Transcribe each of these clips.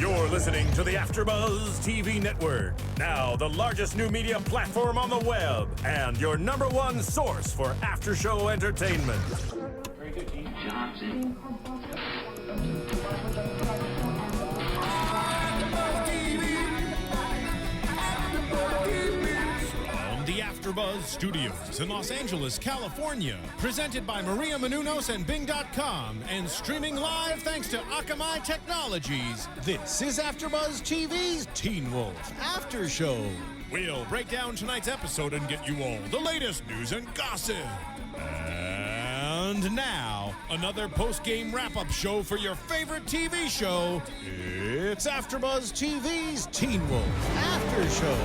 You're listening to the AFTERBUZZ TV Network, now the largest new media platform on the web, and your #1 source for after-show entertainment. Very good, Dean Johnson. From the AFTERBUZZ Studios in Los Angeles, California, presented by Maria Menounos and Bing.com, and streaming live thanks to Akamai Technologies. This is AFTERBUZZ TV's Teen Wolf After Show. We'll break down tonight's episode and get you all the latest news and gossip. And now, another post-game wrap-up show for your favorite TV show. It's AFTERBUZZ TV's Teen Wolf After Show.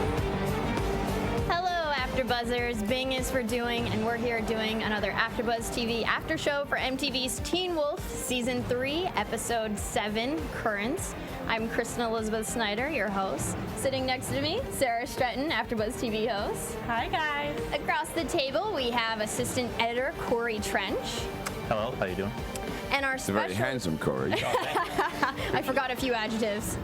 Hello, AfterBuzzers. Bing is for doing, and we're here doing another AfterBuzz TV after show for MTV's Teen Wolf Season 3, Episode 7, Currents. I'm Kristen Elizabeth Snyder, your host. Sitting next to me, Sara Stretton, AfterBuzz TV host. Hi, guys. Across the table, we have Assistant Editor Corey Trench. Hello, how you doing? And our special... Very handsome, Corey. I forgot a few adjectives.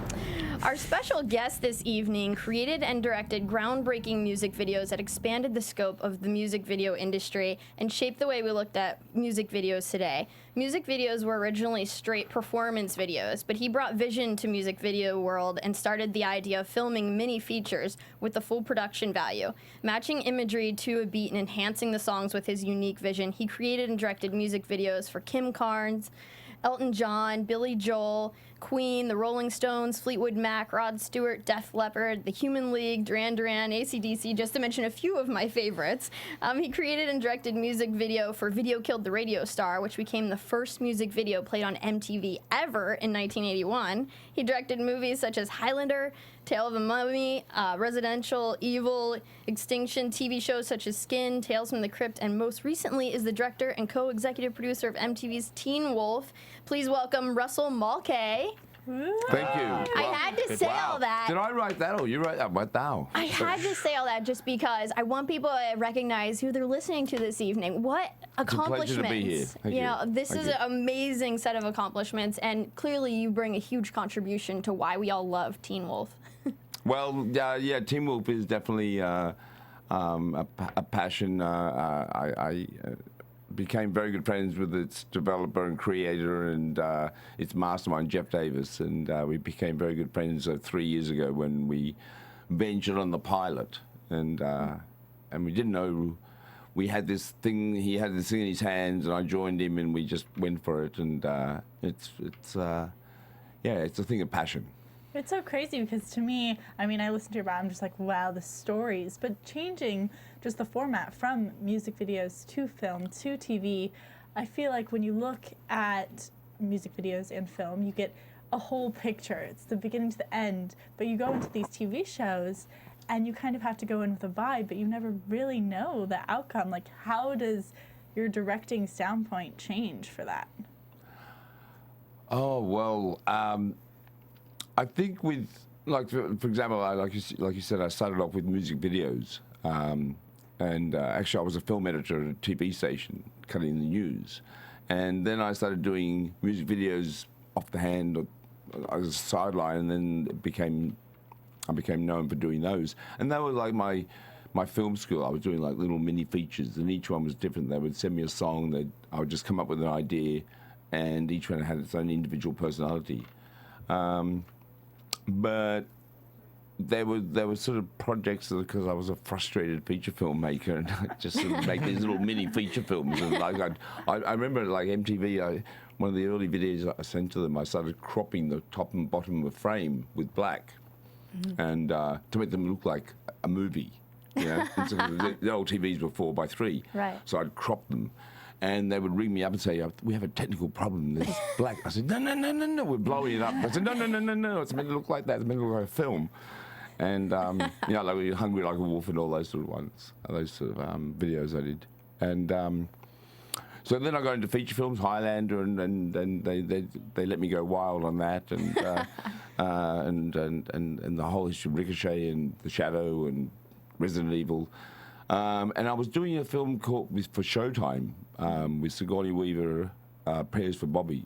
Our special guest this evening created and directed groundbreaking music videos that expanded the scope of the music video industry and shaped the way we looked at music videos today. Music videos were originally straight performance videos, but he brought vision to music video world and started the idea of filming mini features with the full production value. Matching imagery to a beat and enhancing the songs with his unique vision, he created and directed music videos for Kim Carnes, Elton John, Billy Joel, Queen, the Rolling Stones, Fleetwood Mac, Rod Stewart, Def Leppard, the Human League, Duran Duran, AC/DC, just to mention a few of my favorites. He created and directed music video for Video Killed the Radio Star, which became the first music video played on MTV ever in 1981. He directed movies such as Highlander, Tale of a Mummy, Residential Evil, Extinction, TV shows such as Skin, Tales from the Crypt, and most recently is the director and co-executive producer of MTV's Teen Wolf. Please welcome Russel Mulcahy. Thank you. I had to say all that. Did I write that or you write that? What thou? I had to say all that just because I want people to recognize who they're listening to this evening. What accomplishments. It's a pleasure to be here. Thank you. This is an amazing set of accomplishments, and clearly you bring a huge contribution to why we all love Teen Wolf. Well, yeah, Teen Wolf is definitely a passion. I became very good friends with its developer and creator and its mastermind, Jeff Davis, and we became very good friends 3 years ago when we ventured on the pilot, and we didn't know we had this thing. He had this thing in his hands, and I joined him, and we just went for it, and it's a thing of passion. It's so crazy because to me, I mean, I listen to your band, I'm just like, wow, the stories. But changing just the format from music videos to film to TV, I feel like when you look at music videos and film, you get a whole picture. It's the beginning to the end. But you go into these TV shows and you kind of have to go in with a vibe, but you never really know the outcome. Like, how does your directing standpoint change for that? Oh, well, I think with, like, for example, like you said, I started off with music videos. And actually, I was a film editor at a TV station, cutting the news. And then I started doing music videos off the hand as a sideline, and then I became known for doing those. And they were like my film school. I was doing like little mini features, and each one was different. They would send me a song, I would just come up with an idea, and each one had its own individual personality. But there were sort of projects because I was a frustrated feature filmmaker, and I just sort of make these little mini feature films. And like I remember like MTV, one of the early videos I sent to them, I started cropping the top and bottom of the frame with black, and to make them look like a movie. You know, so the old TVs were 4:3, right? So I'd crop them. And they would ring me up and say, we have a technical problem. There's black. I said, no, we're blowing it up. I said, no, it's meant to look like that. It's meant to look like a film. And, like we're Hungry Like a Wolf and all those sort of ones, those sort of videos I did. And so then I got into feature films, Highlander, and they let me go wild on that. And and the whole history of Ricochet and The Shadow and Resident Evil. And I was doing a film for Showtime with Sigourney Weaver, Prayers for Bobby.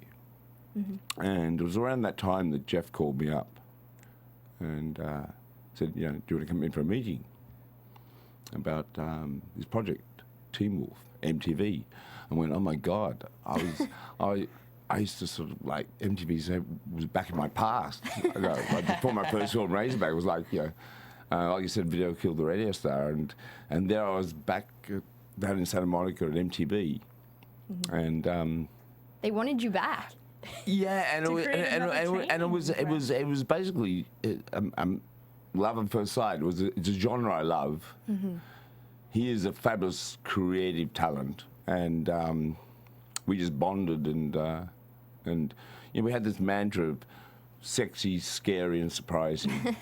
And it was around that time that Jeff called me up and said, do you want to come in for a meeting about this project, Teen Wolf, MTV? I went, oh my God, I used to sort of like MTV was back in my past. Like before my first film, Razorback, was like, like you said, video killed the radio star, and there I was back down in Santa Monica at MTV, and they wanted you back. Yeah, and it was basically love at first sight. It's a genre I love. He is a fabulous creative talent, and we just bonded, and we had this mantra of sexy, scary, and surprising.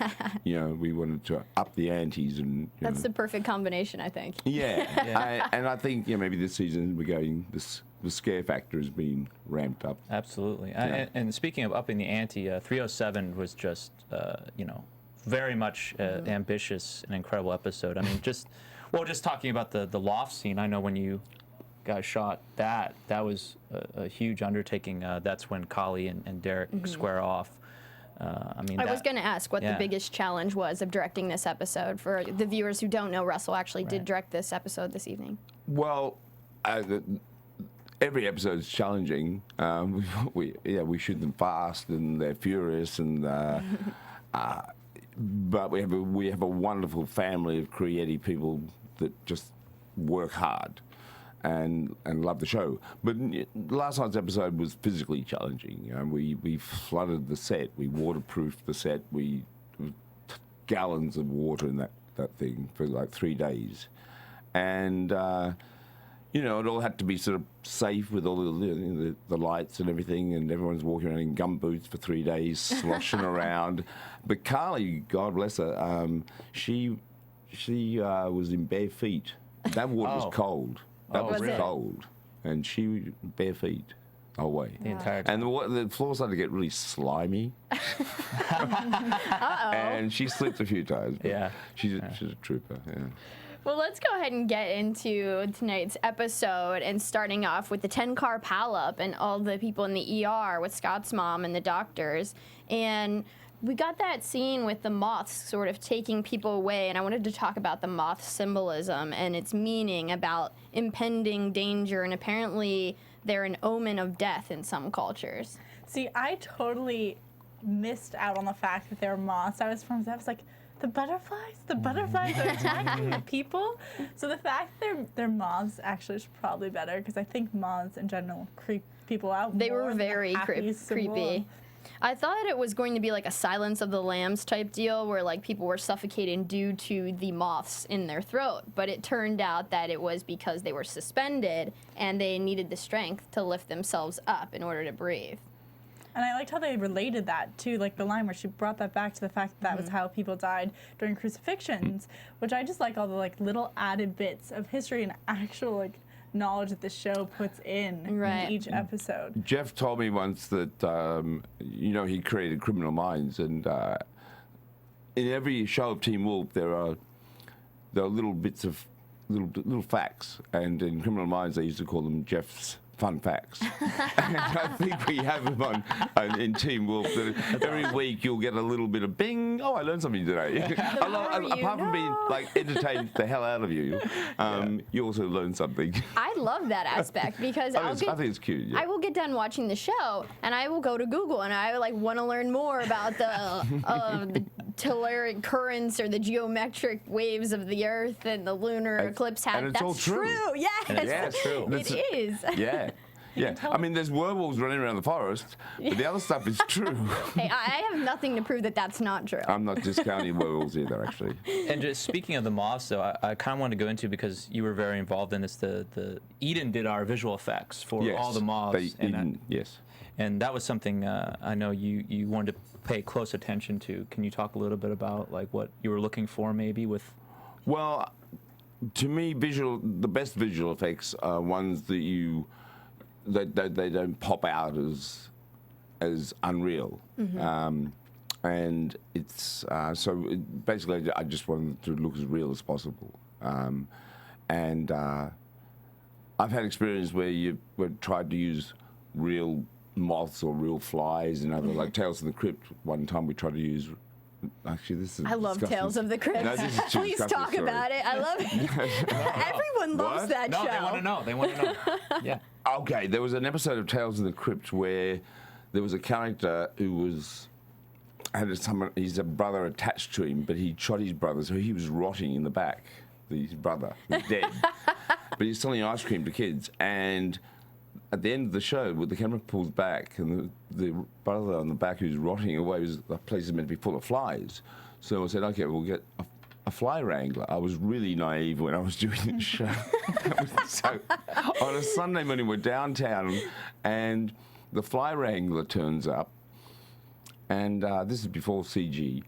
We wanted to up the antes, and that's the perfect combination, I think. Yeah, and I think maybe this season we're going the scare factor has been ramped up. Absolutely. And speaking of upping the ante, 307 was just very much ambitious and incredible episode. I mean, just talking about the loft scene. I know when you guys shot that was a huge undertaking. That's when Kali and Derek square off. I was going to ask what the biggest challenge was of directing this episode. For the viewers who don't know, Russell actually did direct this episode this evening. Well, every episode is challenging. We shoot them fast and they're furious, and but we have a wonderful family of creative people that just work hard and love the show. But last night's episode was physically challenging. We flooded the set, we waterproofed the set, we gallons of water in that thing for like 3 days, and it all had to be sort of safe with all the lights and everything, and everyone's walking around in gumboots for 3 days, sloshing around. But Carly, God bless her, she was in bare feet. That water was cold. That was cold, and she was bare feet the whole way. The entire time. And the floor started to get really slimy. And she slipped a few times. Yeah. She's a trooper. Yeah. Well, let's go ahead and get into tonight's episode, and starting off with the 10-car pileup and all the people in the ER with Scott's mom and the doctors. And we got that scene with the moths sort of taking people away, and I wanted to talk about the moth symbolism and its meaning about impending danger, and apparently they're an omen of death in some cultures. See, I totally missed out on the fact that they're moths. I was like, the butterflies are attacking the people. So the fact they're moths actually is probably better, because I think moths in general creep people out. They more were very creepy. I thought it was going to be like a Silence of the Lambs type deal, where like people were suffocating due to the moths in their throat, but it turned out that it was because they were suspended and they needed the strength to lift themselves up in order to breathe. And I liked how they related that to like the line where she brought that back to the fact that was how people died during crucifixions, which I just like all the like little added bits of history and actual like knowledge that the show puts in each episode. Jeff told me once that he created Criminal Minds, and in every show of Teen Wolf there are little bits of little facts, and in Criminal Minds they used to call them Jeff's fun facts. And I think we have them on in Teen Wolf. Every week you'll get a little bit of bing. Oh, I learned something today. Apart from being like entertained the hell out of you, you also learn something. I love that aspect because I think it's cute. Yeah. I will get done watching the show and I will go to Google and I want to learn more about the telluric currents or the geometric waves of the Earth and the lunar eclipse. And it's all true. Yes. Yeah, it's true. It is. Yeah. Yeah, I mean, there's werewolves running around the forest, but the other stuff is true. Hey, I have nothing to prove that that's not true. I'm not discounting werewolves either, actually. And just speaking of the moths, though, I kind of wanted to go into, because you were very involved in this, the Eden did our visual effects for all the moths. Yes. And that was something I know you wanted to pay close attention to. Can you talk a little bit about like what you were looking for maybe with? Well, to me, the best visual effects are ones that they don't pop out as unreal. And it's basically I just wanted to look as real as possible. And I've had experience where you've tried to use real moths or real flies and other, like Tales from the Crypt. One time we tried to use Actually, this is. I love disgusting. Tales of the Crypt. No, this is too Please disgusting, talk sorry. about it. I love it. Everyone loves What? that No, show. they want to know. They want to know. Yeah. Okay, there was an episode of Tales of the Crypt where there was a character who his brother attached to him, but he shot his brother, so he was rotting in the back. His brother was dead, but he's selling ice cream to kids. And at the end of the show, when the camera pulls back, and the brother on the back who's rotting away, the place is meant to be full of flies. So I said, okay, we'll get a fly wrangler. I was really naive when I was doing this show. So on a Sunday morning, we're downtown, and the fly wrangler turns up, and this is before CG,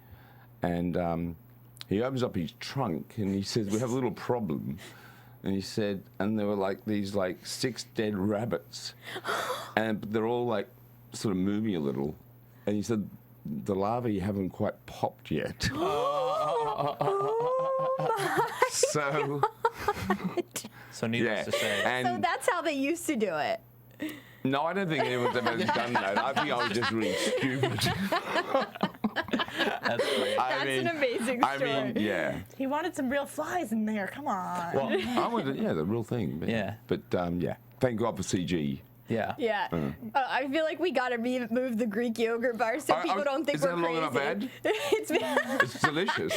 and he opens up his trunk, and he says, we have a little problem. And he said, and there were these 6 dead rabbits, and they're all sort of moving a little. And he said, the larvae haven't quite popped yet. So needless to say. And So that's how they used to do it. no, I don't think anyone's ever done that. I think I was just really stupid. That's great. That's an amazing story. I mean, yeah. He wanted some real flies in there. Come on. Well, I wanted, the real thing. But, Yeah. But yeah, thank God for CG. yeah. Yeah. I feel like we gotta move the Greek yogurt bar so people don't think is we're that long crazy. enough ad? It's It's delicious.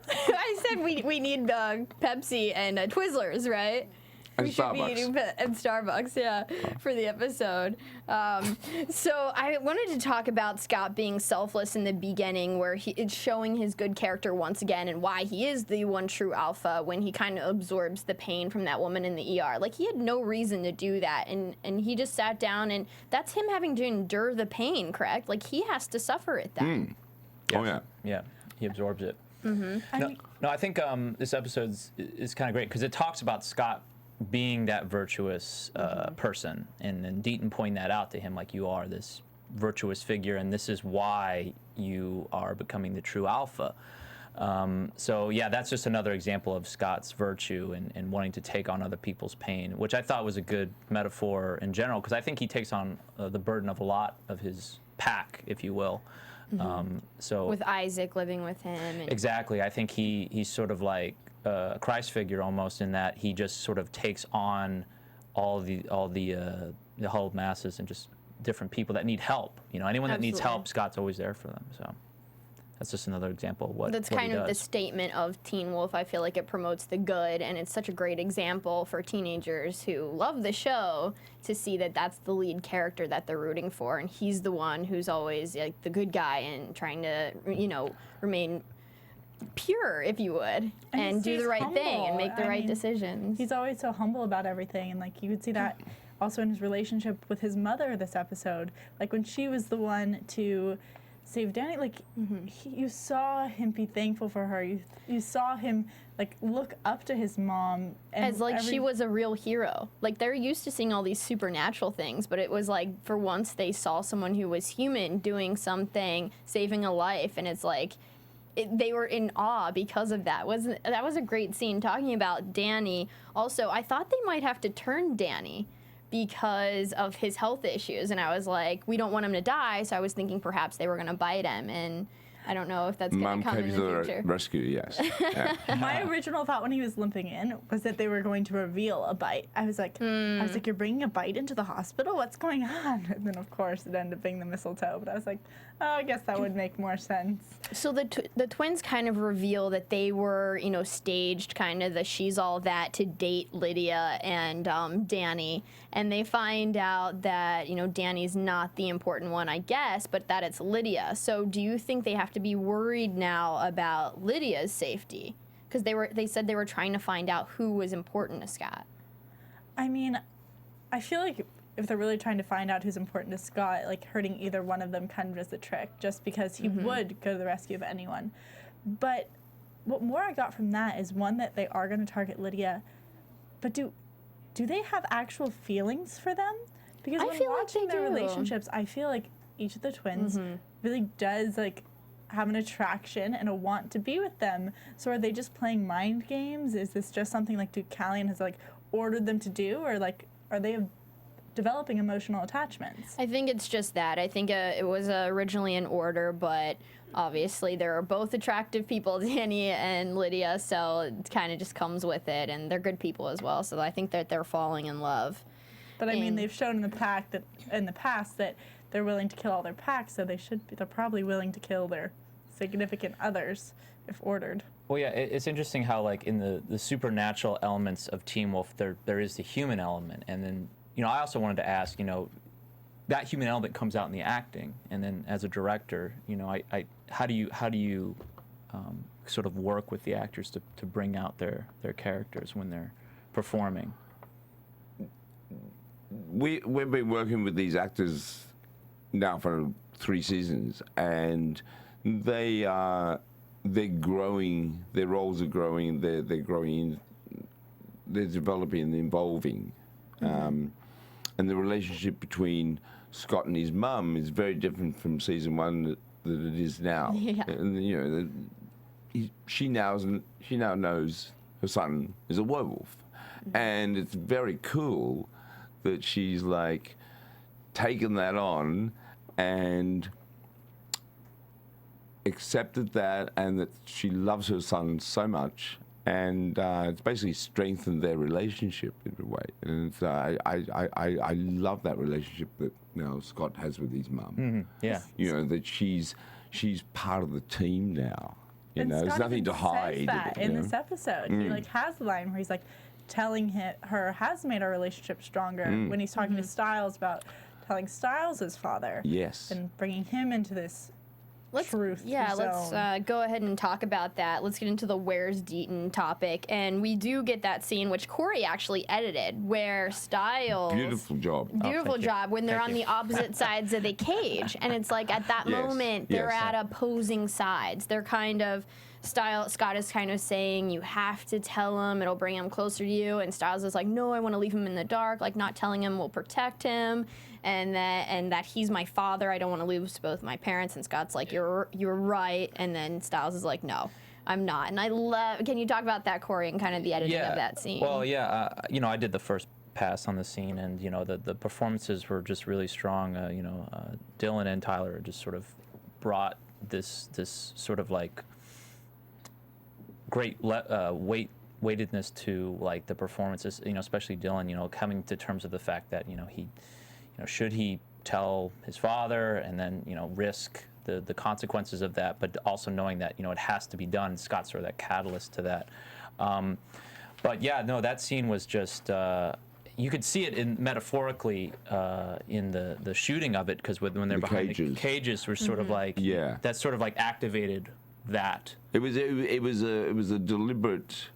I said we need Pepsi and Twizzlers, right? And We should be Starbucks. eating and Starbucks, yeah, for the episode. So I wanted to talk about Scott being selfless in the beginning, where it's showing his good character once again and why he is the one true alpha when he kind of absorbs the pain from that woman in the ER. Like, he had no reason to do that, and he just sat down, and that's him having to endure the pain, correct? Like, he has to suffer it then. Oh, yeah. Yeah, he absorbs it. I I think this episode is kind of great because it talks about Scott being that virtuous person, and Deaton pointing that out to him, like, you are this virtuous figure, and this is why you are becoming the true alpha. So yeah, that's just another example of Scott's virtue and wanting to take on other people's pain, which I thought was a good metaphor in general, because I think he takes on the burden of a lot of his pack, if you will. So With Isaac living with him. And exactly, I think he's sort of like a Christ figure almost, in that he just sort of takes on all the whole masses and just different people that need help. You know, anyone that needs Absolutely. help, Scott's always there for them. So that's just another example of what That's what kind he of the does. statement of Teen Wolf. I feel like it promotes the good, and it's such a great example for teenagers who love the show to see that that's the lead character that they're rooting for, and he's the one who's always like the good guy and trying to, remain pure, if you would, and do stays the right thing and humble. make the I right mean, decisions. He's always so humble about everything, and like you could see that also in his relationship with his mother this episode. Like when she was the one to save Danny, like you saw him be thankful for her. You saw him like look up to his mom, and As like she was a real hero. Like they're used to seeing all these supernatural things, but it was like for once they saw someone who was human doing something, saving a life, and it's like they were in awe because of that. That was a great scene. Talking about Danny, also I thought they might have to turn Danny because of his health issues, and I was like, we don't want him to die, so I was thinking perhaps they were going to bite him, and I don't know if that's going to come in the future. Rescue, yes. Yeah. My original thought when he was limping in was that they were going to reveal a bite. I was like, you're bringing a bite into the hospital? What's going on? And then of course it ended up being the mistletoe. But I was like, oh, I guess that would make more sense. So the twins kind of reveal that they were, staged kind of the she's all that to date Lydia and Danny, and they find out that Danny's not the important one, I guess, but that it's Lydia. So do you think they have to be worried now about Lydia's safety? Because they said they were trying to find out who was important to Scott. I mean, I feel like if they're really trying to find out who's important to Scott, like hurting either one of them kind of is a trick, just because he would go to the rescue of anyone. But what more I got from that is, one, that they are going to target Lydia, but do they have actual feelings for them? Because I when feel like watching they their do. relationships, I feel like each of the twins really does have an attraction and a want to be with them. So are they just playing mind games? Is this just something like Callian has ordered them to do, or are they developing emotional attachments. I think it's just that. I think it was originally in order, but obviously there are both attractive people, Danny and Lydia, so it kind of just comes with it, and they're good people as well, so I think that they're falling in love. But I mean, they've shown in the past that they're willing to kill all their packs, so they're probably willing to kill their significant others if ordered. Well, yeah, it's interesting how, like, in the supernatural elements of Teen Wolf, there is the human element, and then, I also wanted to ask, that human element comes out in the acting, and then as a director, how do you sort of work with the actors to bring out their characters when they're performing? We've been working with these actors now for 3 seasons, and they're growing. Their roles are growing. They're growing. They're developing and evolving. And the relationship between Scott and his mum is very different from season 1 that it is now. Yeah. And she now knows her son is a werewolf, and it's very cool that she's like taken that on and accepted that, and that she loves her son so much, and it's basically strengthened their relationship in a way. And it's, I love that relationship that Scott has with his mum. Yeah, that she's part of the team now. And there's Scott nothing even to hide. says that in this episode. He has the line where he's like telling her has made our relationship stronger when he's talking to Styles about telling Styles his father. Yes. And bringing him into this truth Yeah, zone. let's go ahead and talk about that. Let's get into the where's Deaton topic. And we do get that scene, which Corey actually edited, where Styles... Beautiful job. Beautiful job, when they're Thank on you. the opposite sides of the cage. And it's like, at that Yes, moment, they're yes. at opposing sides. They're kind of... Scott is kind of saying, you have to tell him, it'll bring him closer to you. And Styles is like, no, I want to leave him in the dark. Like, not telling him will protect him. And that he's my father. I don't want to lose both my parents. And Scott's like, you're right. And then Styles is like, no, I'm not. And I love... Can you talk about that, Corey, and kind of the editing of that scene? Well, yeah, I did the first pass on the scene, and the performances were just really strong. Dylan and Tyler just sort of brought this sort of like great weightedness to like the performances. Especially Dylan. Coming to terms with the fact that he, should he tell his father and then risk the consequences of that, but also knowing that it has to be done. Scott's sort of that catalyst to that. But yeah, no, that scene was just. You could see it metaphorically in the shooting of it, because when they're behind the cages were sort of like that sort of like activated that. It was a deliberate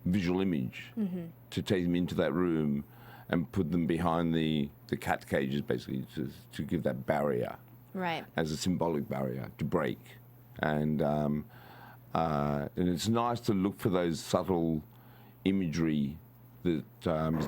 visual image to take them into that room and put them behind the cat cages, basically to give that barrier, right, as a symbolic barrier to break. And it's nice to look for those subtle imagery that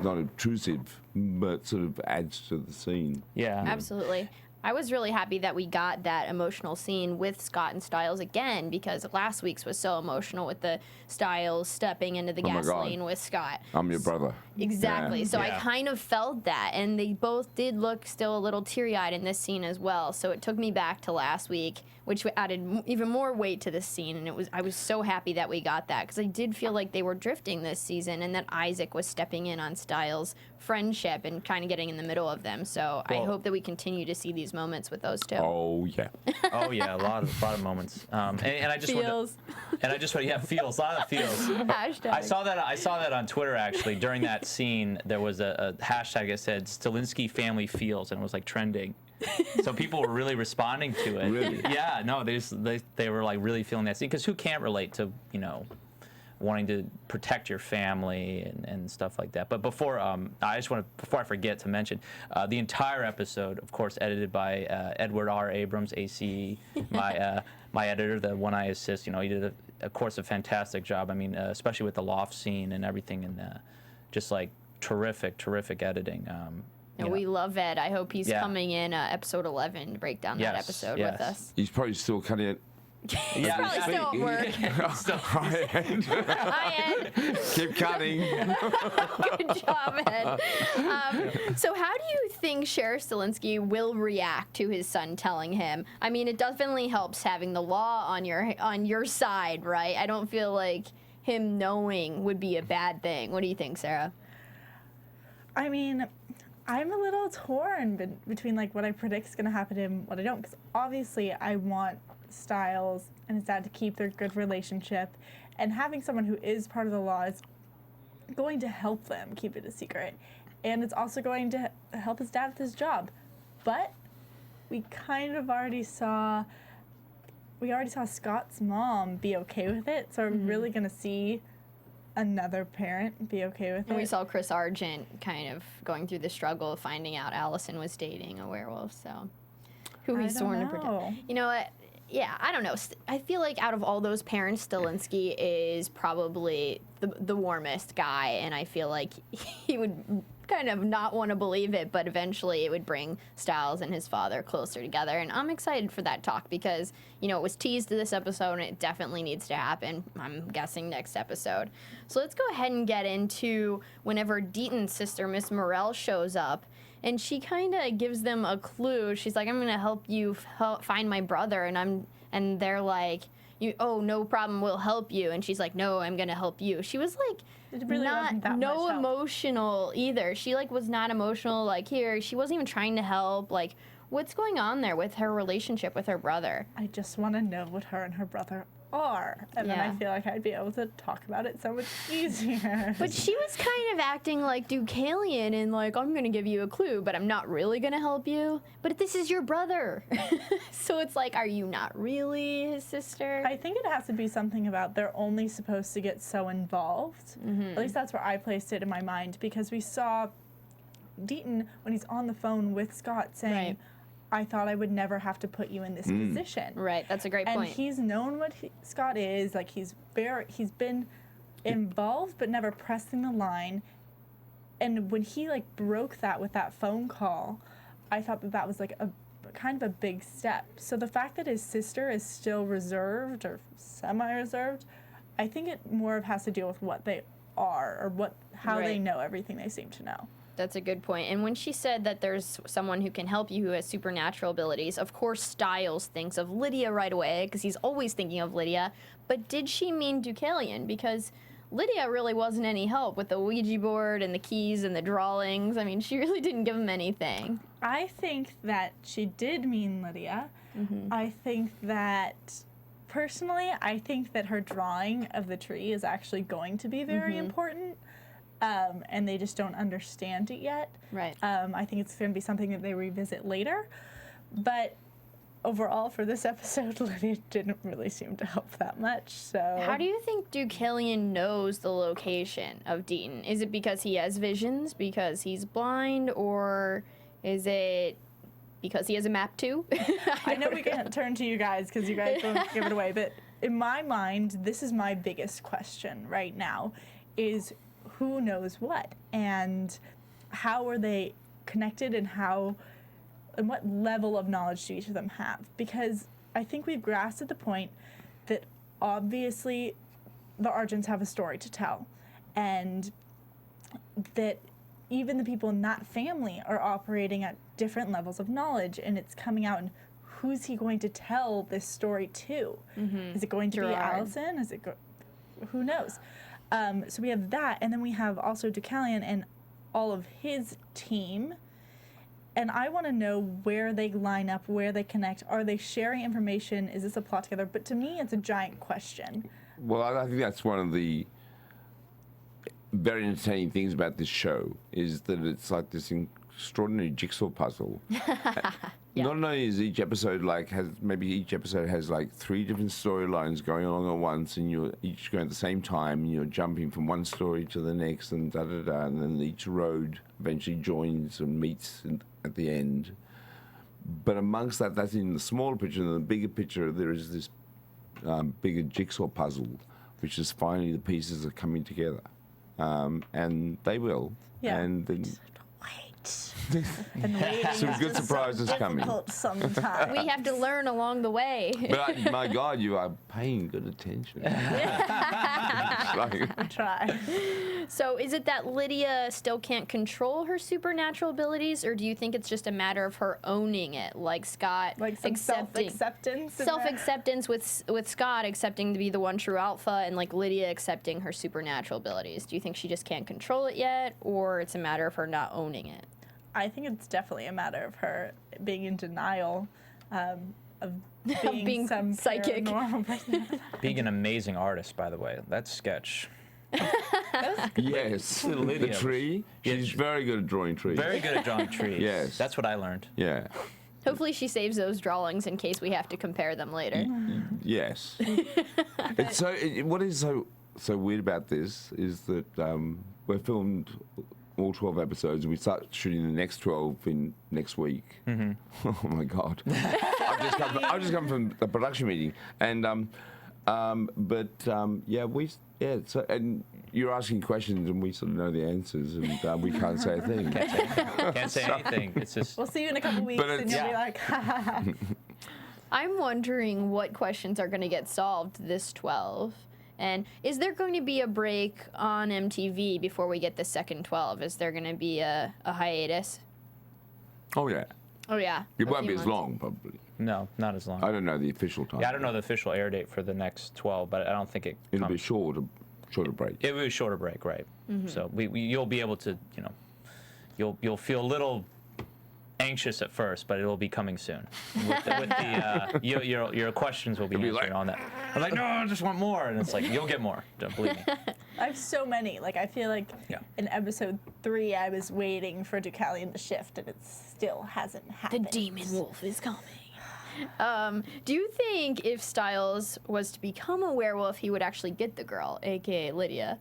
is not obtrusive, but sort of adds to the scene. Yeah, absolutely. I was really happy that we got that emotional scene with Scott and Styles again, because last week's was so emotional with the Styles stepping into the gasoline with Scott. I'm your brother. Exactly. Yeah. So I kind of felt that, and they both did look still a little teary-eyed in this scene as well. So it took me back to last week, which added even more weight to this scene, and I was so happy that we got that, because I did feel like they were drifting this season, and that Isaac was stepping in on Styles' friendship and kind of getting in the middle of them. So I hope that we continue to see these moments with those two. Oh yeah. Oh yeah, a lot of moments. And I just feels. Feels, a lot of feels. Hashtag. I saw that on Twitter actually. During that scene, there was a hashtag that said Stilinski family feels, and it was like trending. So people were really responding to it. Really? Yeah, no, they were like really feeling that scene, because who can't relate to wanting to protect your family and stuff like that. But before I forget to mention, the entire episode, of course, edited by Edward R. Abrams, ACE, my editor, the one I assist. He did of course a fantastic job. I mean, especially with the loft scene and everything, and just like terrific editing. And we love Ed. I hope he's coming in episode 11 to break down that episode with us. He's probably still cutting it He's probably still at work. High end. High end. Keep cutting. Good job, Ed. So how do you think Sheriff Stilinski will react to his son telling him? I mean, it definitely helps having the law on your side, right? I don't feel like him knowing would be a bad thing. What do you think, Sarah? I mean, I'm a little torn between like what I predict is going to happen to him, what I don't, because obviously I want Styles and his dad to keep their good relationship, and having someone who is part of the law is going to help them keep it a secret, and it's also going to help his dad with his job. But we kind of already saw Scott's mom be okay with it, so we're really going to see another parent be okay with it. And we saw Chris Argent kind of going through the struggle of finding out Allison was dating a werewolf, so who he's sworn to protect. You know what? Yeah, I don't know. I feel like out of all those parents, Stilinski is probably the warmest guy, and I feel like he would kind of not want to believe it, but eventually it would bring Styles and his father closer together. And I'm excited for that talk because, you know, it was teased to this episode and it definitely needs to happen, I'm guessing, next episode. So let's go ahead and get into whenever Deaton's sister, Miss Morrell, shows up. And she kind of gives them a clue. She's like, I'm going to help you find my brother. And they're like, oh, no problem, we'll help you. And she's like, no, I'm going to help you. She was like, it really wasn't that no much help. Emotional either. She like was not emotional. Like here, she wasn't even trying to help. Like, what's going on there with her relationship with her brother? I just want to know what her and her brother are, and then I feel like I'd be able to talk about it so much easier. But she was kind of acting like Deucalion and like, I'm going to give you a clue, but I'm not really going to help you. But this is your brother. So it's like, are you not really his sister? I think it has to be something about they're only supposed to get so involved. At least that's where I placed it in my mind, because we saw Deaton when he's on the phone with Scott saying, I thought I would never have to put you in this position. Right, that's a great point. And he's known what Scott is. Like, he's been involved, but never pressing the line. And when he, like, broke that with that phone call, I thought that was, like, a kind of a big step. So the fact that his sister is still reserved or semi-reserved, I think it more of has to deal with what they are or how they know everything they seem to know. That's a good point. And when she said that there's someone who can help you who has supernatural abilities, of course Styles thinks of Lydia right away because he's always thinking of Lydia. But did she mean Deucalion? Because Lydia really wasn't any help with the Ouija board and the keys and the drawings. I mean, she really didn't give him anything. I think that she did mean Lydia. I think that, personally, I think that her drawing of the tree is actually going to be very important. And they just don't understand it yet. Right. I think it's going to be something that they revisit later. But overall, for this episode, Lydia didn't really seem to help that much. So, how do you think Deucalion knows the location of Deaton? Is it because he has visions, because he's blind, or is it because he has a map too? I know we can't turn to you guys because you guys don't give it away, but in my mind, this is my biggest question right now, is who knows what, and how are they connected, and what level of knowledge do each of them have? Because I think we've grasped at the point that obviously the Argents have a story to tell, and that even the people in that family are operating at different levels of knowledge, and it's coming out, and who's he going to tell this story to? Is it going to be Allison? Is it who knows? So we have that, and then we have also Deucalion and all of his team. And I want to know where they line up, where they connect. Are they sharing information? Is this a plot together? But to me, it's a giant question. Well, I think that's one of the very entertaining things about this show, is that it's like this extraordinary jigsaw puzzle. Not only is each episode each episode has like 3 different storylines going along at once, and you're each going at the same time, and you're jumping from one story to the next, and da-da-da, and then each road eventually joins and meets at the end. But amongst that's in the smaller picture. And the bigger picture, there is this bigger jigsaw puzzle, which is finally the pieces are coming together. And they will. Yeah. And then, wait and waiting. Some is good just surprises so coming. difficult sometimes. We have to learn along the way. But my God, you are paying good attention. I try. So is it that Lydia still can't control her supernatural abilities, or do you think it's just a matter of her owning it, like Scott Like some self-acceptance. in there. self-acceptance with Scott accepting to be the one true alpha, and like Lydia accepting her supernatural abilities? Do you think she just can't control it yet, or it's a matter of her not owning it? I think it's definitely a matter of her being in denial of being, being some psychic. paranormal person. Being an amazing artist, by the way. That sketch. Yes. The Lydia. tree. She's very good at drawing trees. Very good at drawing trees. Yes. That's what I learned. Yeah. Hopefully she saves those drawings in case we have to compare them later. Yes. It's so. What is so weird about this is that we're filmed all 12 episodes, and we start shooting the next 12 in next week. Mm-hmm. Oh my God! I've just come from a production meeting, and So and you're asking questions, and we sort of know the answers, and we can't say a thing. Can't say anything. It's just. We'll see you in a couple weeks, and you'll be like, ha ha ha. I'm wondering what questions are going to get solved this 12. And is there going to be a break on MTV before we get the second 12? Is there going to be a hiatus? Oh yeah. Oh, yeah. It a won't few be as months. long, probably. No, not as long. I don't know the official time. Yeah, I don't know the official air date for the next 12, but I don't think it. It'll be shorter break. It will be a shorter break, right? So you'll be able to, you'll feel a little anxious at first, but it will be coming soon. Your questions will be It'll be answered like- on that. I'm like, no, I just want more, and it's like you'll get more. Don't believe me. I have so many. Like, I feel like Yeah. in episode 3, I was waiting for Deucalion to shift, and it still hasn't The happened. demon wolf is coming. Do you think if Styles was to become a werewolf, he would actually get the girl, aka Lydia?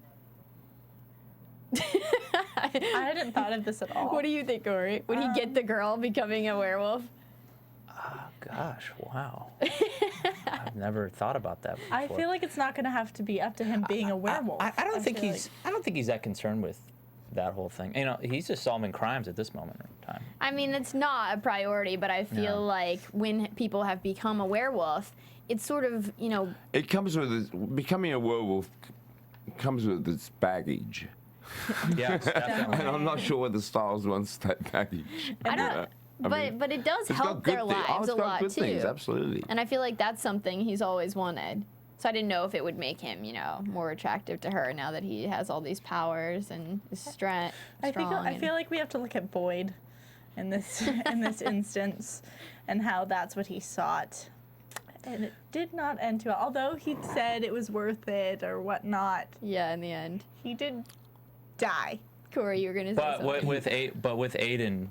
I hadn't thought of this at all. What do you think, Corey? Would he get the girl becoming a werewolf? Gosh, wow. I've never thought about that before. I feel like it's not going to have to be up to him being a werewolf. I don't think feel he's. I don't think he's that concerned with that whole thing. He's just solving crimes at this moment in time. I mean, it's not a priority, but I feel No. like when people have become a werewolf, it's sort of, It comes with becoming a werewolf comes with its baggage, Yes, definitely. and I'm not sure whether Styles wants that baggage. I don't. But it does It's help got good their things. lives It's a got lot good too. things, absolutely. And I feel like that's something he's always wanted. So I didn't know if it would make him, more attractive to her now that he has all these powers and is strong. I feel like we have to look at Boyd in this instance, and how that's what he sought, and it did not end too well. Although he said it was worth it or whatnot, Yeah, in the end. he did die. Corey, you were gonna say But something. with Aiden,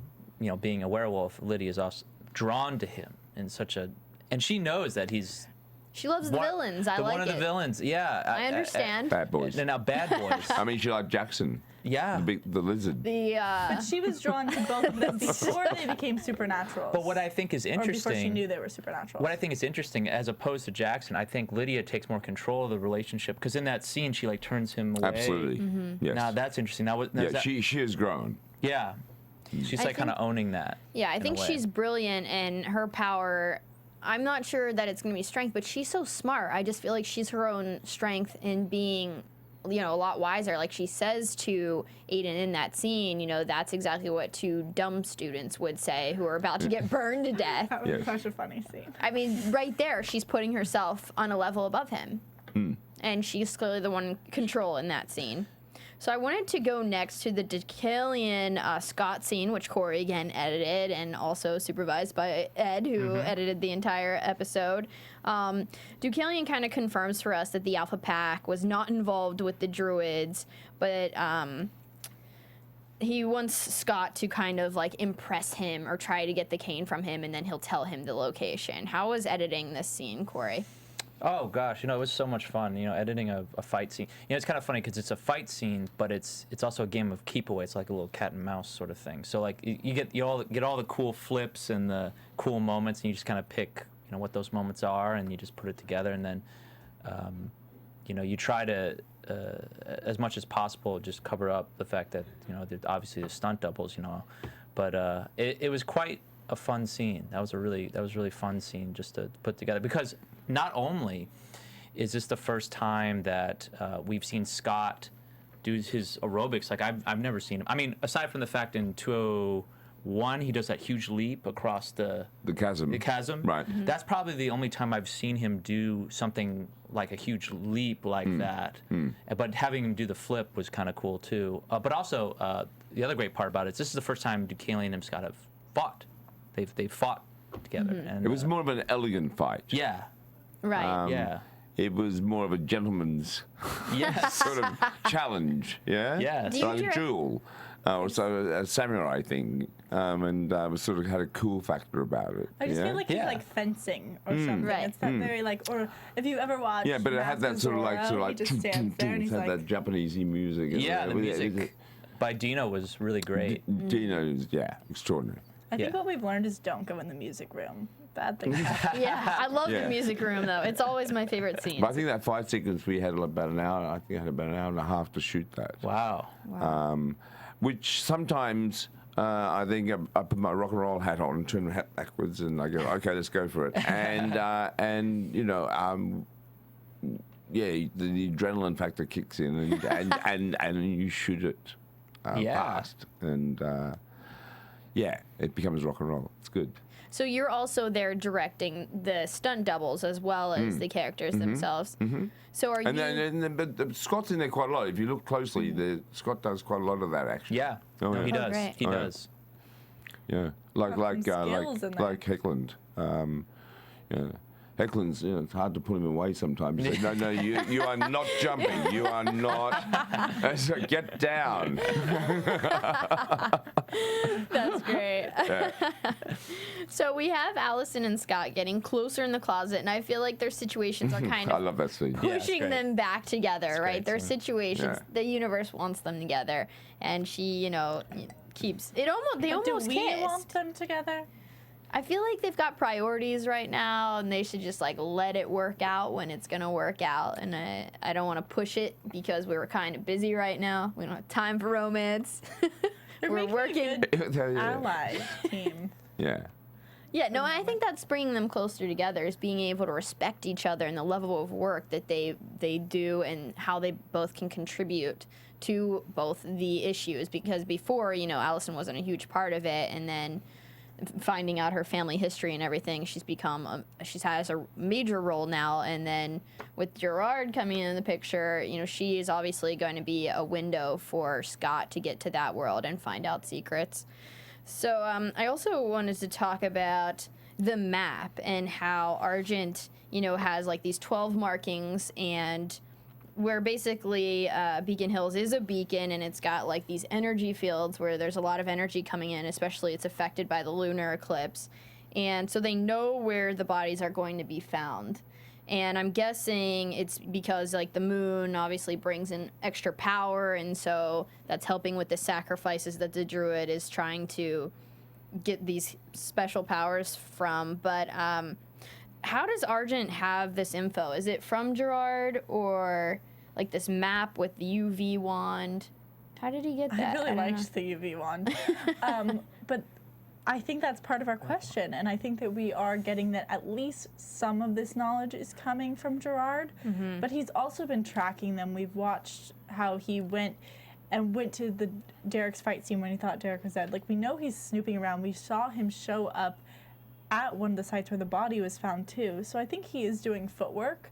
being a werewolf, Lydia's also drawn to him in such a, and she knows that he's She loves the villains. I like one of the it. villains. Yeah, I understand. Bad boys. And now bad boys. I mean, she liked Jackson, Yeah. the lizard. But she was drawn to both of them before they became supernaturals. But what I think is or before she interesting. knew they were supernaturals. What I think is interesting, as opposed to Jackson, I think Lydia takes more control of the relationship because in that scene she turns him away. Absolutely. Yes. Now that's interesting. Now, Yeah, she has grown. yeah, she's I kind of think- owning that. Yeah, I in a think way. she's brilliant, and her power, I'm not sure that it's going to be strength, but she's so smart. I just feel like she's her own strength in being, a lot wiser. Like she says to Aiden in that scene, that's exactly what 2 dumb students would say who are about to get burned to death. That was Yes. such a funny scene. I mean, right there, she's putting herself on a level above him. And she's clearly the one in control in that scene. So I wanted to go next to the Deucalion Scott scene, which Corey again edited and also supervised by Ed, who edited the entire episode. Deucalion kind of confirms for us that the Alpha Pack was not involved with the Druids, but he wants Scott to kind of impress him or try to get the cane from him, and then he'll tell him the location. How was editing this scene, Corey? Oh gosh, it was so much fun. Editing a fight scene. It's kind of funny because it's a fight scene, but it's also a game of keep away. It's like a little cat and mouse sort of thing. So you get all the cool flips and the cool moments, and you just kind of pick what those moments are, and you just put it together, and then you try to as much as possible just cover up the fact that obviously the stunt doubles, but it was quite a fun scene. That was really fun scene just to put together, because not only is this the first time that we've seen Scott do his aerobics, like I've never seen him. I mean, aside from the fact in 201 he does that huge leap across the chasm. The chasm. Right. That's probably the only time I've seen him do something like a huge leap like that. But having him do the flip was kind of cool too. But also, the other great part about it is this is the first time Deucalion and Scott have fought. They've fought together. And, It was more of an elegant fight. Yeah. Right. Yeah. It was more of a gentleman's Yes. sort of challenge, yeah? Yes. Do you Like a direct- duel, or so a samurai thing, and was sort of had a cool factor about it. I just yeah? feel like he's Yeah. like fencing or something. Right. It's that very like, or if you ever watched. Yeah, but it had that sort of like, he just stands there and he's had like, that Japanesey music. Yeah, the It was- music by Dino was really great. Dino's, extraordinary. I think Yeah. what we've learned is don't go in the music room. Bad things happen. Yeah, I love Yeah. the music room though. It's always my favorite scene. But I think that fight sequence we had about an hour. I think I had about an hour and a half to shoot that. Wow. Which sometimes I think I put my rock and roll hat on, turn the hat backwards, and I go, okay, let's go for it. And you know, the adrenaline factor kicks in, and you shoot it fast, and it becomes rock and roll. It's good. So you're also there directing the stunt doubles as well as the characters themselves. So are you? But Scott's in there quite a lot. If you look closely, Scott does quite a lot of that action. Yeah. Oh, No, yeah. he does. great. He Oh, yeah. does. Yeah, like skills in there. Heckland. Heckland's, it's hard to put him away sometimes. You say, no, you are not jumping. You are not. So get down. That's great. So we have Allison and Scott getting closer in the closet, and I feel like their situations are kind I of love that scene. it's pushing great. them back together, a right? great Their scene. situations, Yeah. the universe wants them together, and she, keeps it. They But do almost we kissed. want them together? I feel like they've got priorities right now, and they should just like let it work out when it's gonna work out. And I don't want to push it because we were kind of busy right now. We don't have time for romance. They're We're making a working. good Yeah. ally team. Yeah. Yeah, no, I think that's bringing them closer together, is being able to respect each other and the level of work that they do and how they both can contribute to both the issues. Because before, Allison wasn't a huge part of it, and then finding out her family history and everything, she has a major role now. And then with Gerard coming in the picture, she is obviously going to be a window for Scott to get to that world and find out secrets. So I also wanted to talk about the map and how Argent, has like these 12 markings, and where basically Beacon Hills is a beacon, and it's got like these energy fields where there's a lot of energy coming in, especially it's affected by the lunar eclipse. And so they know where the bodies are going to be found. And I'm guessing it's because like the moon obviously brings in extra power, and so that's helping with the sacrifices that the druid is trying to get these special powers from. But how does Argent have this info? Is it from Gerard, or like this map with the UV wand? How did he get that? I really don't know. liked the UV wand. But I think that's part of our question, and I think that we are getting that at least some of this knowledge is coming from Gerard, but he's also been tracking them. We've watched how he went to the Derek's fight scene when he thought Derek was dead. Like, we know he's snooping around. We saw him show up at one of the sites where the body was found too. So I think he is doing footwork,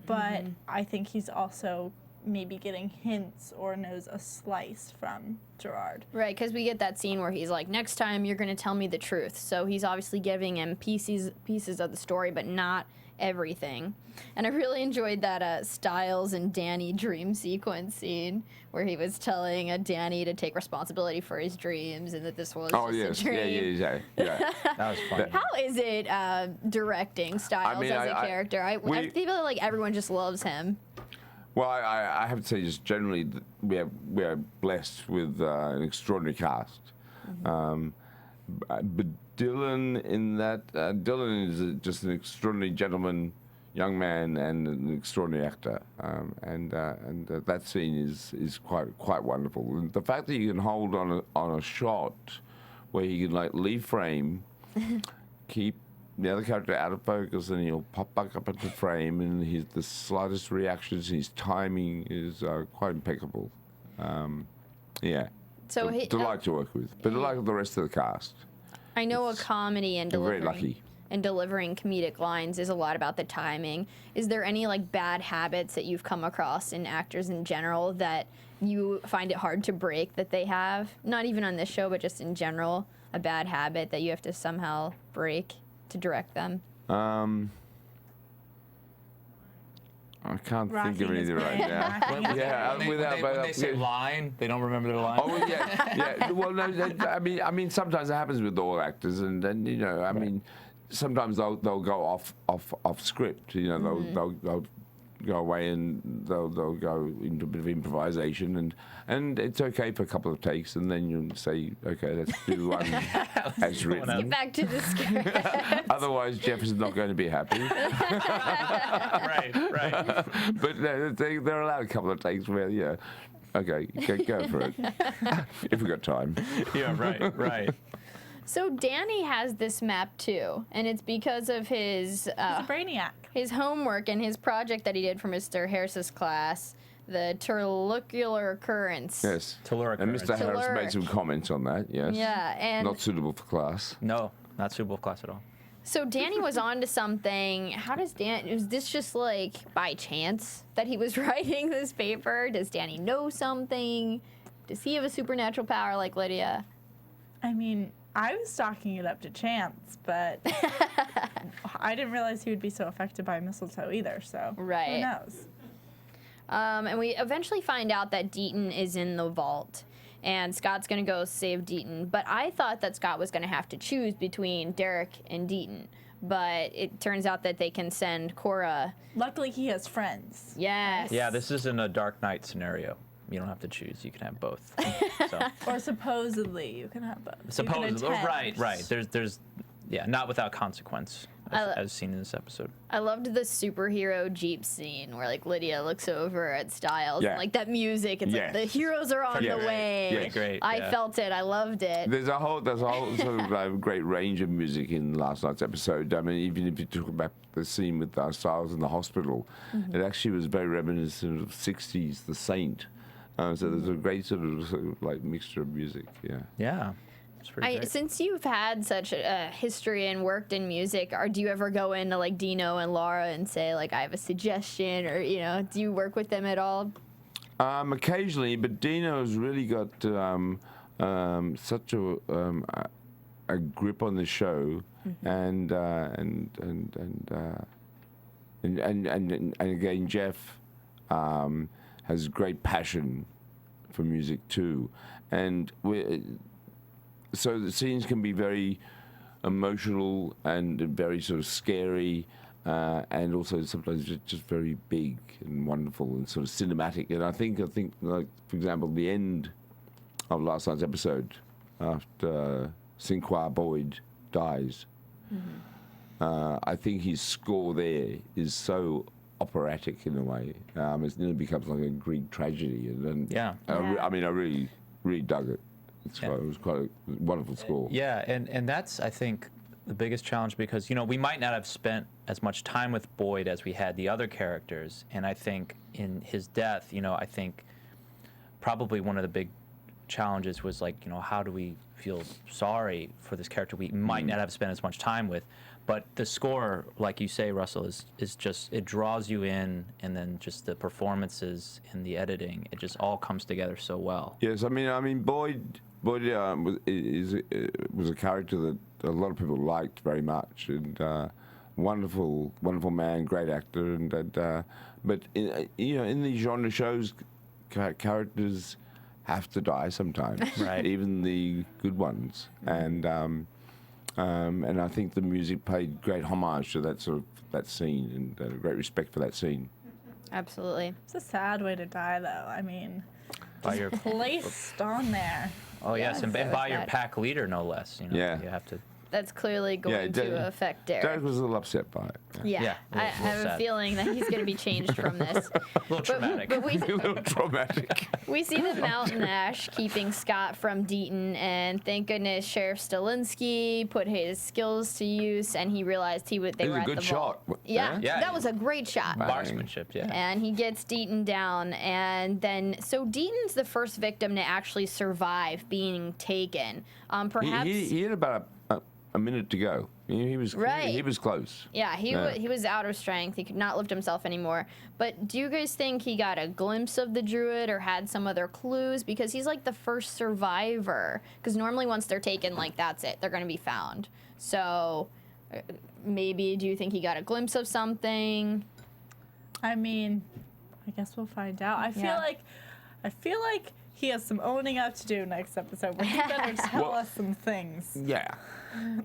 but I think he's also maybe getting hints or knows a slice from Gerard. Right, because we get that scene where he's like, next time you're going to tell me the truth. So he's obviously giving him pieces of the story, but not everything. And I really enjoyed that Styles and Danny dream sequence scene where he was telling Danny to take responsibility for his dreams and that this was just a dream. Yeah. That was fun. How is it directing Styles mean, as a character? I feel like everyone just loves him. Well, I have to say, just generally, we are blessed with an extraordinary cast. But Dylan, Dylan is just an extraordinary gentleman, young man, and an extraordinary actor. And that scene is quite wonderful. And the fact that you can hold on a shot where he can like leave frame, keep the other character out of focus, and he'll pop back up into frame, and the slightest reactions, his timing is quite impeccable. Yeah. So delight to work with, but like the rest of the cast. I know a comedy and You're very delivering lucky. and delivering comedic lines is a lot about the timing. Is there any like bad habits that you've come across in actors in general that you find it hard to break that they have? Not even on this show, but just in general, a bad habit that you have to somehow break to direct them? I can't think of Rocking his anything right brain, now. rocking his Yeah, when they say line, they don't remember their line. Oh yeah, yeah. Well, no, I mean, sometimes it happens with all actors, and then I mean, sometimes they'll go off script. They'll go away and they'll go into a bit of improvisation, and it's okay for a couple of takes, and then you'll say, okay, let's do one as written. Get back to the script. Otherwise, Jeff is not going to be happy. Right. But they're allowed a couple of takes where, okay, go for it. If we've got time. Yeah, right. So Danny has this map too, and it's because of his He's a brainiac. his homework and his project that he did for Mr. Harris's class, the terlucular occurrence. Yes. Telluric And Mr. Harris Telluric. made some comments on that, yes. Yeah, and Not suitable for class. No, not suitable for class at all. so Danny was on to something. How does was this just like by chance that he was writing this paper? Does Danny know something? Does he have a supernatural power like Lydia? I mean, I was stalking it up to chance, but I didn't realize he would be so affected by mistletoe either, so Right. who knows? And we eventually find out that Deaton is in the vault, and Scott's going to go save Deaton. But I thought that Scott was going to have to choose between Derek and Deaton. But it turns out that they can send Cora. Luckily, he has friends. Yes. Yeah, this isn't a Dark Knight scenario. You don't have to choose. You can have both. So, Or supposedly, you can have both. supposedly, right. There's, not without consequence, as seen in this episode. I loved the superhero Jeep scene where like Lydia looks over at Styles Yeah. and like that music. It's like the heroes are on Yes. the way. Yes. Great. I yeah. felt it. I loved it. There's a whole sort of great range of music in last night's episode. I mean, even if you talk about the scene with Styles in the hospital, it actually was very reminiscent of 60s The Saint. So there's a great sort of like mixture of music, yeah. Yeah. It's pretty great. Since you've had such a history and worked in music, do you ever go into like Dino and Laura and say like I have a suggestion, or do you work with them at all? Occasionally, but Dino's really got such a grip on the show, and again Jeff has great passion for music too, and so the scenes can be very emotional and very sort of scary, and also sometimes just very big and wonderful and sort of cinematic. And I think like for example the end of last night's episode, after Cinqua Boyd dies, I think his score there is so operatic in a way. It becomes like a Greek tragedy, and I mean, I really dug it. It was quite a wonderful score. Yeah, and that's, I think, the biggest challenge, because we might not have spent as much time with Boyd as we had the other characters, and I think in his death, I think probably one of the big challenges was like, how do we feel sorry for this character we might not have spent as much time with. But the score, like you say, Russell, is just, it draws you in, and then just the performances and the editing, it just all comes together so well. Yes, I mean Boyd was a character that a lot of people liked very much, and wonderful man, great actor, and but in these genre shows, characters have to die sometimes, Right. Even the good ones, and I think the music paid great homage to that scene, and great respect for that scene. Absolutely. It's a sad way to die, though. I mean, By your, placed on there. oh yes, and so by your sad. pack leader, no less. Yeah. You have to that's clearly going to affect Derek. Derek was a little upset by it. Yeah, I have a feeling that he's going to be changed from this. A little traumatic. But A little traumatic. we see the Mountain Ash keeping Scott from Deaton, and thank goodness Sheriff Stalinsky put his skills to use, and he realized they were at the vault. It was a good shot. Yeah, Yeah. that was a great shot. Marksmanship, yeah. And he gets Deaton down, and then so Deaton's the first victim to actually survive being taken. Perhaps He had about a minute to go. He was Right. He was close. Yeah, he was out of strength. He could not lift himself anymore. But do you guys think he got a glimpse of the druid or had some other clues? Because he's like the first survivor. Because normally once they're taken, like that's it. They're going to be found. So maybe do you think he got a glimpse of something? I mean, I guess we'll find out. I feel like he has some owning up to do next episode. But he better tell us some things. Yeah.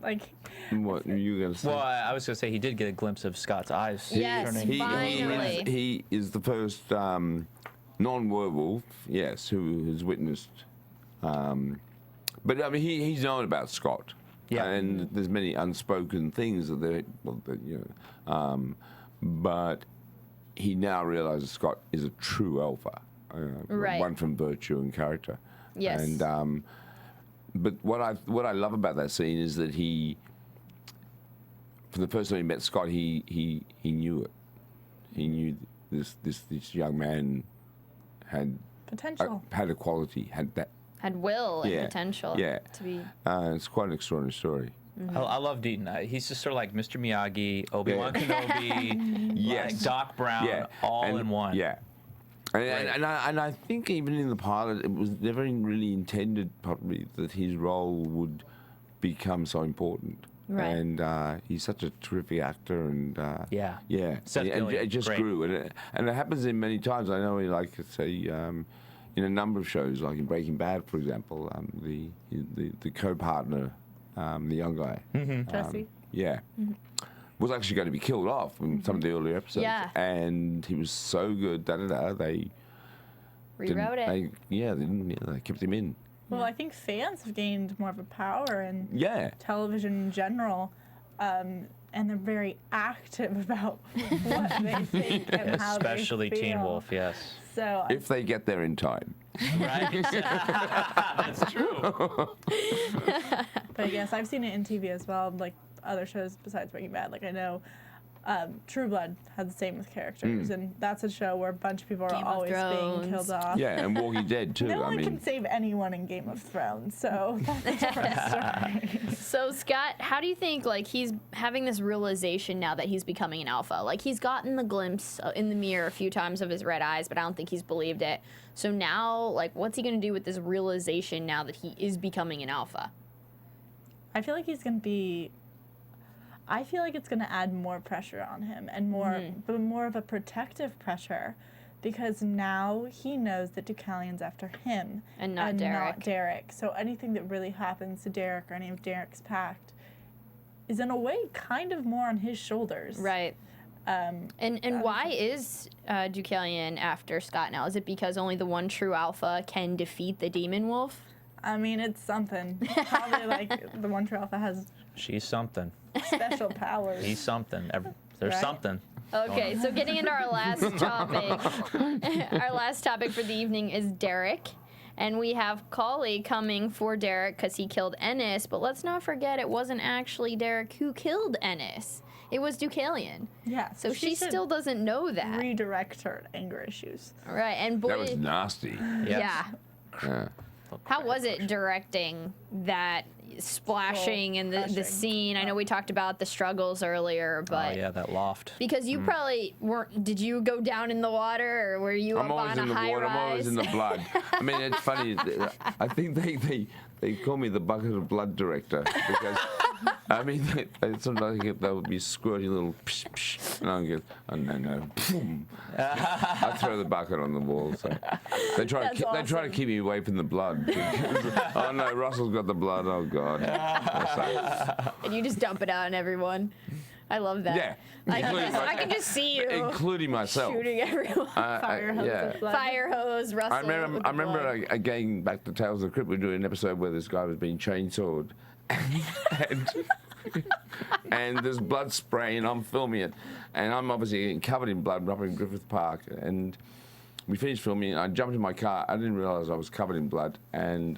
Like, What are you gonna say? Well, I was going to say he did get a glimpse of Scott's eyes. Yes, turning. finally. He is the first non-werewolf, yes, who has witnessed. But I mean, he's known about Scott. Yeah. And there's many unspoken things that but he now realizes Scott is a true alpha, Right. one from virtue and character. Yes. And but what I love about that scene is that from the first time he met Scott, he knew it. He knew this young man had potential. had a quality, had that. Had will and Yeah, potential yeah. to be. It's quite an extraordinary story. I love Deaton. He's just sort of like Mr. Miyagi, Obi-Wan Kenobi, Yes. like Doc Brown, Yeah. all in one. Yeah. And I think even in the pilot, it was never really intended probably that his role would become so important. Right. And he's such a terrific actor, and Yeah. yeah, Seth and Gilliam, it just great. grew, and it happens in many times. I know, like say, in a number of shows, like in Breaking Bad, for example, the co-partner, the young guy, Jesse. yeah. Was actually going to be killed off in some of the earlier episodes. Yeah. And he was so good, they Rewrote it. they kept him in. Well, I think fans have gained more of a power in Yeah. television in general, and they're very active about what they think and how Especially they feel. Teen Wolf, yes. So If they get there in time. Right? That's true. But yes, I've seen it in TV as well, like other shows besides Breaking Bad. Like I know True Blood had the same with characters, and that's a show where a bunch of people Game are of always being Thrones. killed off. Yeah, and Walking Dead too. No I one mean, can save anyone in Game of Thrones, so that's a different story. So Scott, how do you think like he's having this realization now that he's becoming an alpha? Like he's gotten the glimpse in the mirror a few times of his red eyes, but I don't think he's believed it. So now, like, what's he going to do with this realization now that he is becoming an alpha? I feel like he's going to be. I feel like it's going to add more pressure on him and but more of a protective pressure, because now he knows that Deucalion's after him And not Derek. So anything that really happens to Derek or any of Derek's pact is in a way kind of more on his shoulders. Right. And why is Deucalion after Scott now? Is it because only the one true alpha can defeat the demon wolf? I mean, it's something. Probably like the one true alpha has She's something. special powers. He's something. There's Right. something. Okay, so getting into our last topic. Our last topic for the evening is Derek. And we have Kali coming for Derek because he killed Ennis. But let's not forget it wasn't actually Derek who killed Ennis. It was Deucalion. Yeah. So she should still doesn't know that. redirect her anger issues. Right, and boy, that was nasty. yeah. Yeah. How was it directing that splashing and the crushing. scene? I know we talked about the struggles earlier, but Oh, yeah, that loft. because you probably weren't. Did you go down in the water, or were you I'm up always on a in the high water. I'm always rise? in the blood. I mean, it's funny. I think they call me the bucket of blood director because I mean they sometimes they'll be squirting little psh, psh, and I'll get no, boom. I throw the bucket on the wall. So they try That's they try to keep me away from the blood. Because, oh no, Russell's got the blood. Oh god. And you just dump it out on everyone. I love that. Yeah. I can just see you Including myself. shooting everyone. Fire hose yeah. of blood. Fire hose, Russell. I remember again back to Tales of the Crypt. We were doing an episode where this guy was being chainsawed, and, and there's blood spray, and I'm filming it, and I'm obviously covered in blood up in Griffith Park, and we finished filming, and I jumped in my car. I didn't realise I was covered in blood, and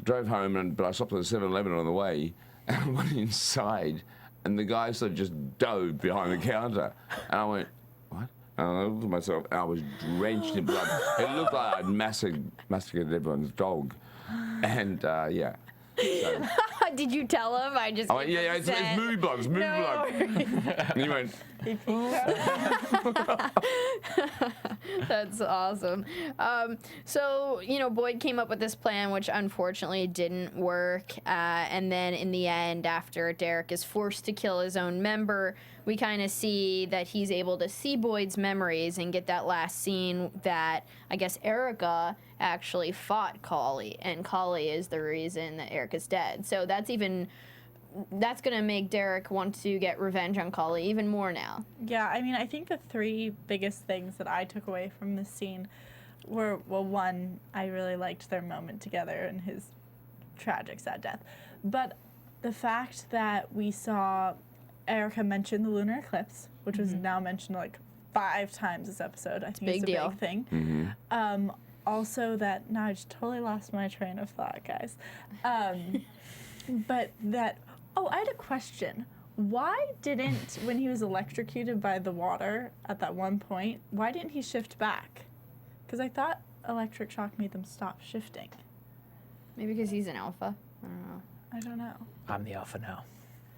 drove home, but I stopped at the 7-Eleven on the way, and I went inside, and the guy sort of just dove behind the counter, and I went, what? And I looked at myself, and I was drenched in blood. It looked like I'd massacred everyone's dog, and yeah. So. Did you tell him? I just. I went, yeah, it's movie blood, it's movie blood. And he went. That's awesome. So, you know, Boyd came up with this plan, which unfortunately didn't work. And then in the end, after Derek is forced to kill his own member, we kind of see that he's able to see Boyd's memories and get that last scene that I guess Erica actually fought Collie, and Collie is the reason that Erica's dead. So that's going to make Derek want to get revenge on Collie even more now. Yeah, I mean, I think the three biggest things that I took away from this scene were, well, one, I really liked their moment together and his tragic, sad death. But the fact that we saw Erica mention the lunar eclipse, which was now mentioned like 5 times this episode. I think it's a big thing. Also that, now I just totally lost my train of thought, guys. But that, oh, I had a question. Why didn't, when he was electrocuted by the water at that one point, why didn't he shift back? Because I thought electric shock made them stop shifting. Maybe because he's an alpha. I don't know. I don't know. I'm the alpha now.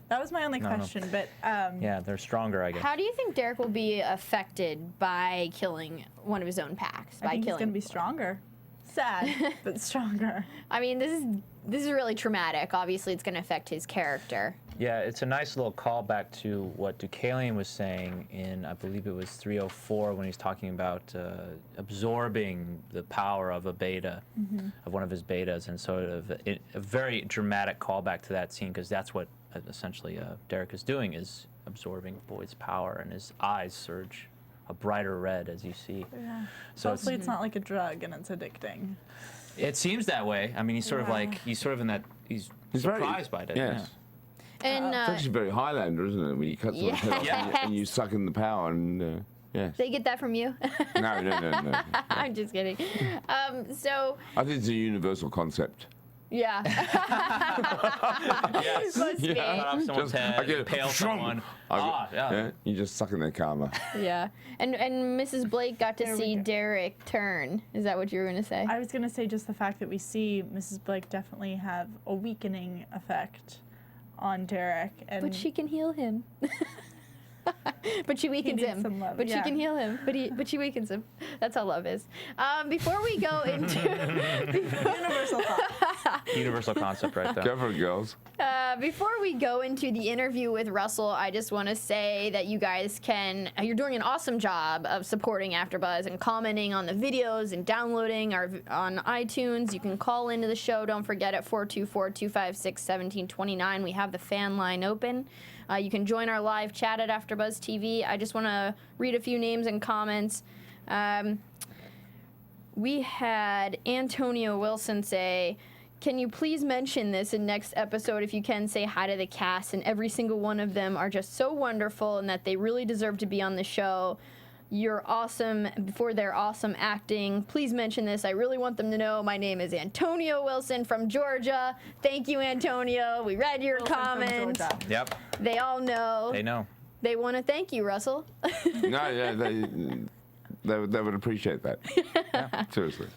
That was my only question, but... yeah, they're stronger, I guess. How do you think Derek will be affected by killing one of his own packs? I think he's going to be stronger. Sad, but stronger. I mean, this is really traumatic. Obviously, it's going to affect his character. Yeah, it's a nice little callback to what Deucalion was saying in, I believe it was 304, when he's talking about absorbing the power of a beta, of one of his betas, and sort of a very dramatic callback to that scene, because that's what essentially Derek is doing, is absorbing Boyd's power, and his eyes surge a brighter red, as you see. Yeah. So hopefully it's not like a drug and it's addicting. It seems that way. I mean, he's sort of like, he's sort of in that, he's surprised by it. Yes. Yeah. And It's actually very Highlander, isn't it? When you cut someone's head off and you suck in the power, and yes. They get that from you? No. I'm just kidding. So. I think it's a universal concept. Yeah. Yes. Must be. Cut off someone's head, impale someone. You just suck in their karma. Yeah. And Mrs. Blake got to see Derek turn. Is that what you were going to say? I was going to say just the fact that we see Mrs. Blake definitely have a weakening effect on Derek. But she can heal him. But she weakens him. Some love. But she can heal him. But she weakens him. That's how love is. Before we go into Universal thought. Universal concept right there. Go for it, girls. Before we go into the interview with Russell, I just want to say that you guys you're doing an awesome job of supporting AfterBuzz and commenting on the videos and downloading on iTunes. You can call into the show. Don't forget at 424-256-1729. We have the fan line open. You can join our live chat at AfterBuzz TV. I just want to read a few names and comments. We had Antonio Wilson say, "Can you please mention this in next episode if you can? Say hi to the cast, and every single one of them are just so wonderful and that they really deserve to be on the show. You're awesome for their awesome acting. Please mention this. I really want them to know my name is Antonio Wilson from Georgia." Thank you, Antonio. We read your comment. Yep. They all know. They know. They want to thank you, Russell. No, yeah, they would appreciate that. Yeah. Seriously.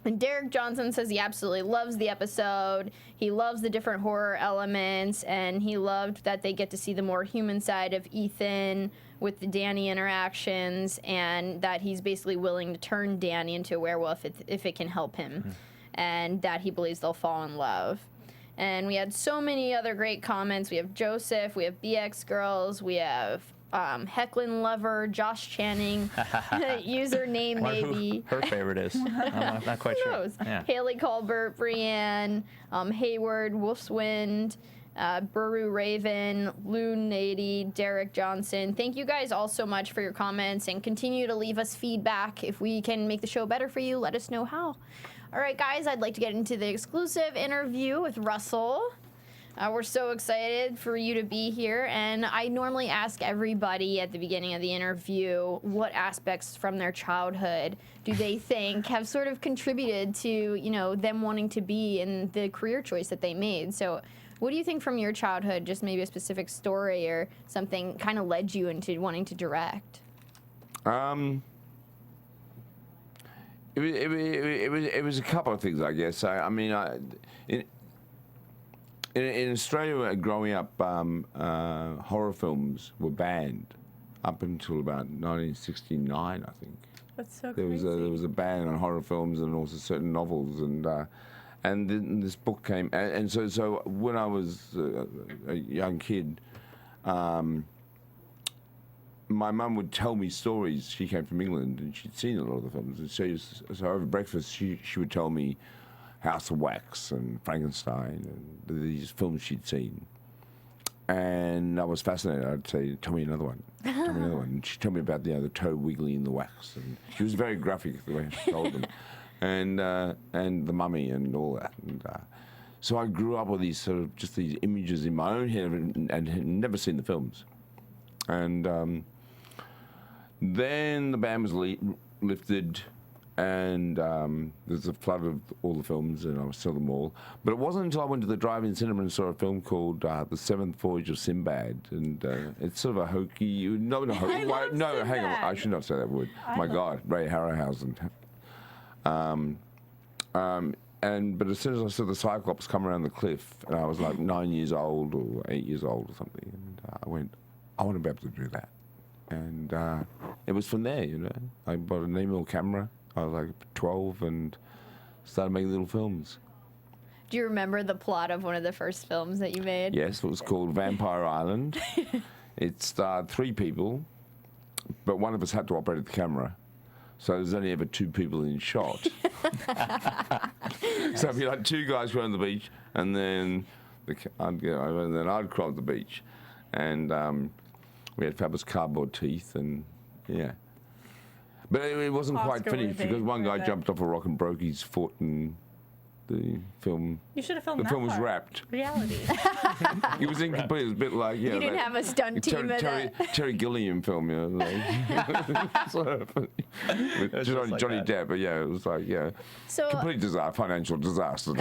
And Derek Johnson says he absolutely loves the episode. He loves the different horror elements, and he loved that they get to see the more human side of Ethan with the Danny interactions, and that he's basically willing to turn Danny into a werewolf if it can help him, and that he believes they'll fall in love. And we had so many other great comments. We have Joseph, we have BX Girls, we have Hecklin Lover, Josh Channing, username maybe. Her favorite is. I'm not quite sure. Yeah. Haley Colbert, Brienne, Hayward, Wolfswind, Buru Raven, Loon 80, Derek Johnson. Thank you guys all so much for your comments, and continue to leave us feedback. If we can make the show better for you, let us know how. All right, guys, I'd like to get into the exclusive interview with Russell. We're so excited for you to be here, and I normally ask everybody at the beginning of the interview what aspects from their childhood do they think have sort of contributed to, you know, them wanting to be in the career choice that they made. So what do you think from your childhood, just maybe a specific story or something kind of led you into wanting to direct? It was a couple of things, I guess. In Australia, growing up, horror films were banned up until about 1969, I think. That's so There crazy. was a ban on horror films and also certain novels, and then this book came, and so when I was a young kid, my mum would tell me stories. She came from England and she'd seen a lot of the films, and so over breakfast she would tell me House of Wax and Frankenstein and these films she'd seen. And I was fascinated. I'd say, tell me another one. Tell me another one. And she'd tell me about the toe wiggling in the wax. And she was very graphic the way she told them. And the Mummy and all that. And so I grew up with these sort of just these images in my own head and had never seen the films. And then the ban was lifted, and there's a flood of all the films, and I saw them all. But it wasn't until I went to the drive-in cinema and saw a film called The Seventh Voyage of Sinbad, and it's sort of a hokey. No, hang on, I should not say that word. My God, Ray Harryhausen. But as soon as I saw the Cyclops come around the cliff, and I was like 9 years old or 8 years old or something, and I went, I want to be able to do that. And it was from there, you know. I bought an email camera. I was like 12 and started making little films. Do you remember the plot of one of the first films that you made? Yes, it was called Vampire Island. It starred 3 people, but one of us had to operate the camera. So there's only ever 2 people in shot. So it'd be like 2 guys were on the beach, and then I'd crawl on the beach. And we had fabulous cardboard teeth, and yeah. But it wasn't quite finished because one guy jumped off a rock and broke his foot, and the film. You should have filmed the that film was part. wrapped. Reality. It was incomplete. It was a bit like You didn't have a stunt team at that. Terry Gilliam film, you know, like, sort of, with Johnny Depp. But yeah, it was like So, complete disaster, financial disaster.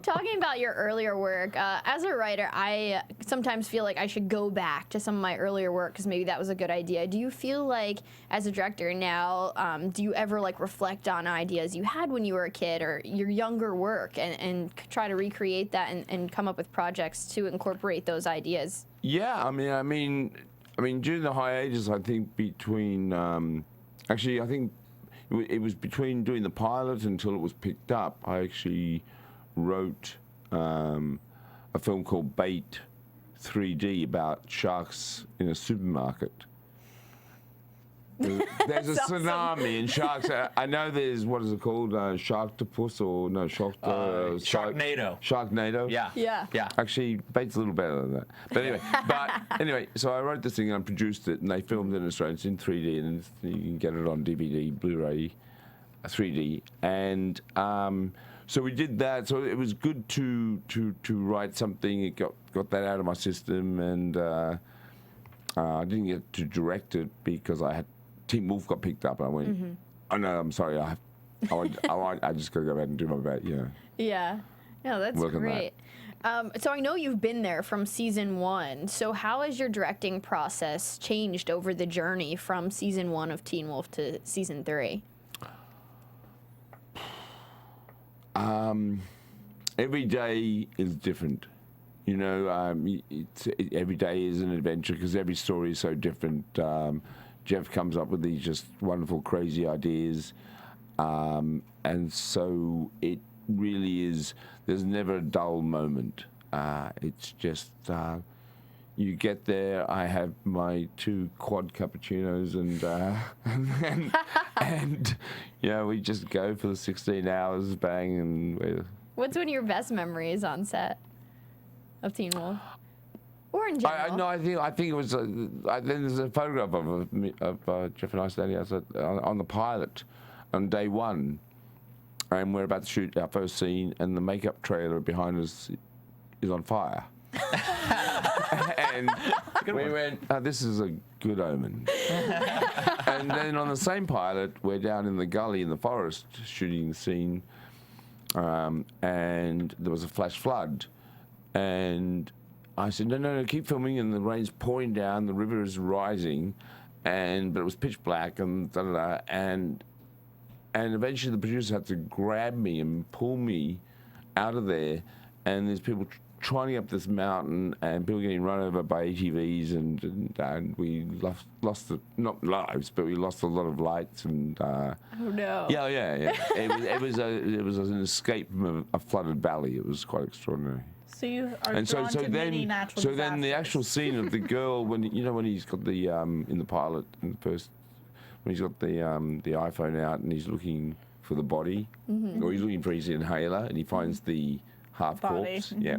talking about your earlier work, as a writer, I sometimes feel like I should go back to some of my earlier work because maybe that was a good idea. Do you feel like, as a director now, do you ever like reflect on ideas you had when you were a kid or your younger work and try to recreate that and come up with projects to incorporate those ideas? Yeah, I mean, during the hiatus, I think between, actually, I think it was between doing the pilot until it was picked up. I actually wrote a film called Bait 3D about sharks in a supermarket. There's a tsunami and sharks. I know there's, what is it called? Sharktopus or no, Sharknado. Sharknado? Yeah. Actually, Bait's a little better than that. But anyway, so I wrote this thing and I produced it, and they filmed it in Australia. It's in 3D, and you can get it on DVD, Blu-ray, 3D. And so we did that. So it was good to write something. It got that out of my system, and I didn't get to direct it because Teen Wolf got picked up, and I went, oh no, I'm sorry, I just got to go back and do my bit, Yeah. No, that's great. So I know you've been there from season 1. So how has your directing process changed over the journey from season 1 of Teen Wolf to season 3? Every day is different. You know, every day is an adventure because every story is so different. Jeff comes up with these just wonderful, crazy ideas. And so it really is, there's never a dull moment. It's just, you get there, I have my 2 quad cappuccinos and we just go for the 16 hours, bang, and What's one of your best memories on set of Teen Wolf? Or in general? I think it was. There's a photograph of Jeff and I standing outside on the pilot on day 1, and we're about to shoot our first scene, and the makeup trailer behind us is on fire. And we went, this is a good omen. And then on the same pilot, we're down in the gully in the forest shooting the scene, and there was a flash flood. And I said, no, keep filming, and the rain's pouring down, the river is rising, but it was pitch black, and da-da-da, and eventually the producer had to grab me and pull me out of there, and there's people trying up this mountain, and people getting run over by ATVs, and we lost not lives, but we lost a lot of lights, and Oh no. yeah. It was an escape from a flooded valley. It was quite extraordinary. So you are And drawn to many natural so then the disasters. actual scene of the girl when he's got the in the pilot in the first when he's got the iPhone out and he's looking for the body, or he's looking for his inhaler, and he finds the half Body. corpse. Yeah,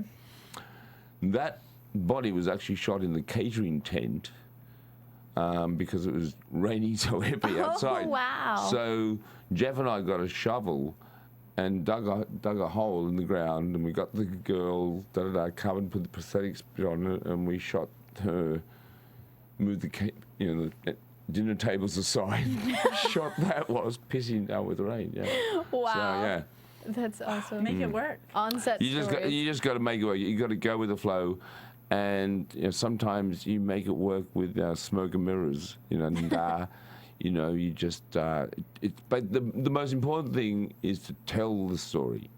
that body was actually shot in the catering tent because it was raining so heavy outside. Oh, wow. So Jeff and I got a shovel and dug a hole in the ground, and we got the girl covered, put the prosthetics on it, and we shot her, moved the dinner tables aside, shot that while it was pissing down with rain. Yeah. Wow. So yeah. That's awesome. Make it work. On-set You just got to make it work. You got to go with the flow, and sometimes you make it work with smoke and mirrors. And you just. But the most important thing is to tell the story.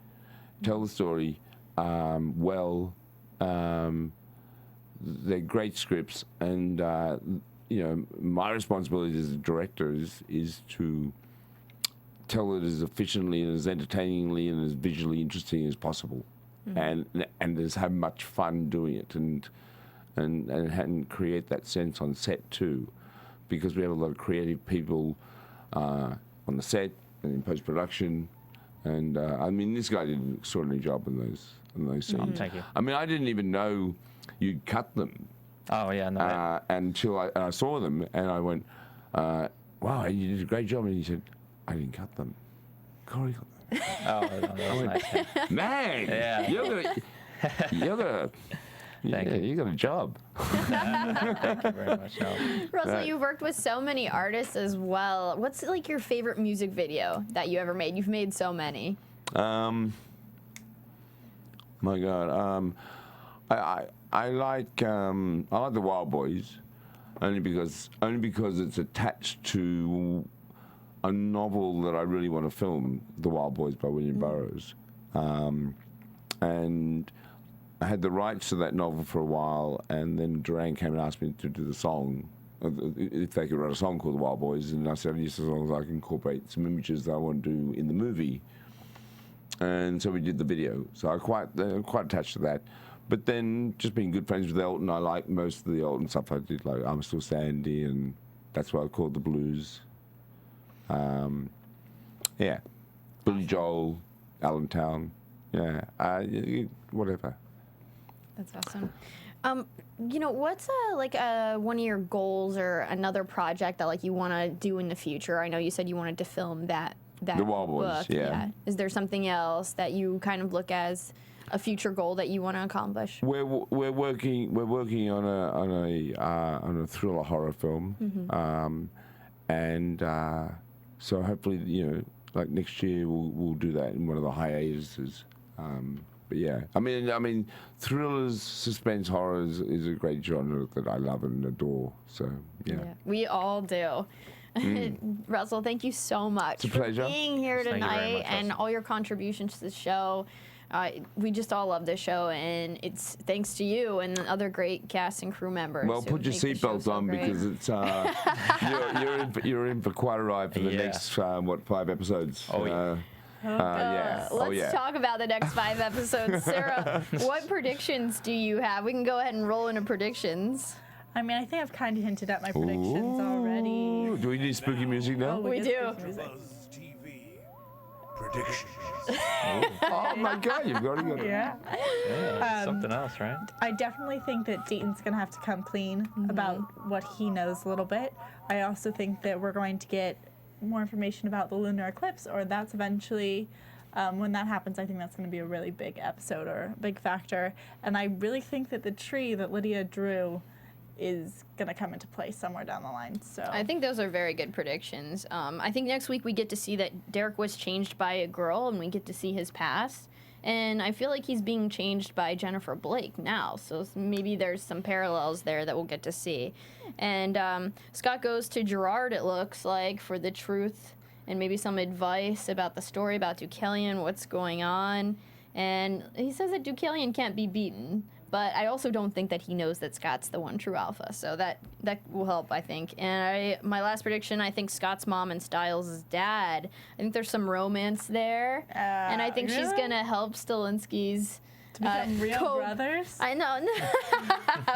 Tell the story well. They're great scripts, and my responsibility as a director is to tell it as efficiently and as entertainingly and as visually interesting as possible, and just have much fun doing it, and create that sense on set too, because we have a lot of creative people on the set and in post production, and this guy did an extraordinary job in those scenes. Thank you. I didn't even know you'd cut them. Oh yeah, no. Until I saw them, and I went, wow, you did a great job. And he said, I didn't cut them. Corey cut them. Oh, that was nice. Yeah. Man, Yeah. you got a job. Thank you very much. No. Russell, Right. you've worked with so many artists as well. What's like your favorite music video that you ever made? You've made so many. My God, I like the Wild Boys, only because it's attached to a novel that I really want to film, The Wild Boys by William Burroughs, and I had the rights to that novel for a while, and then Duran came and asked me to do the song, if they could write a song called The Wild Boys, and I said, yes, as long as I can incorporate some images that I want to do in the movie. And so we did the video. So I'm quite attached to that. But then just being good friends with Elton, I like most of the Elton stuff I did, like I'm Still Sandy, and that's what I called the blues. Yeah, Billy Joel, Allentown, yeah, whatever. That's awesome. What's one of your goals or another project that you want to do in the future? I know you said you wanted to film that The Wild Boys, book. yeah. Is there something else that you kind of look as a future goal that you want to accomplish? We're working on a thriller horror film, so hopefully like next year we'll do that in one of the hiatuses. But yeah, I mean, thrillers, suspense, horrors is a great genre that I love and adore. So yeah. We all do. Russell, thank you so much a for pleasure. being here Thank you very tonight much, and Russell. all your contributions to the show. We just all love this show, and it's thanks to you and the other great cast and crew members. Well, who put your make the show seatbelts so on great. because it's you're in for quite a ride for the Yeah. next 5 episodes. Oh, yeah. Yeah. Let's talk about the next 5 episodes. Sarah, what predictions do you have? We can go ahead and roll into predictions. I think I've kind of hinted at my predictions already. Do we need spooky music now? We get do. spooky music. AFTERBUZZ TV predictions. Oh my God, you've got it. Yeah. Yeah, something else, right? I definitely think that Deaton's going to have to come clean about what he knows a little bit. I also think that we're going to get more information about the lunar eclipse, or that's eventually When that happens, I think that's going to be a really big episode or a big factor. And I really think that the tree that Lydia drew is going to come into play somewhere down the line. So I think those are very good predictions. I think next week we get to see that Derek was changed by a girl, and we get to see his past. And I feel like he's being changed by Jennifer Blake now, so maybe there's some parallels there that we'll get to see. And Scott goes to Gerard, it looks like, for the truth and maybe some advice about the story about Deucalion, what's going on. And he says that Deucalion can't be beaten, but I also don't think that he knows that Scott's the one true alpha, so that will help, I think. And my last prediction, I think Scott's mom and Styles' dad, I think there's some romance there, and I think she's going to help Stilinski's to become real brothers? I know.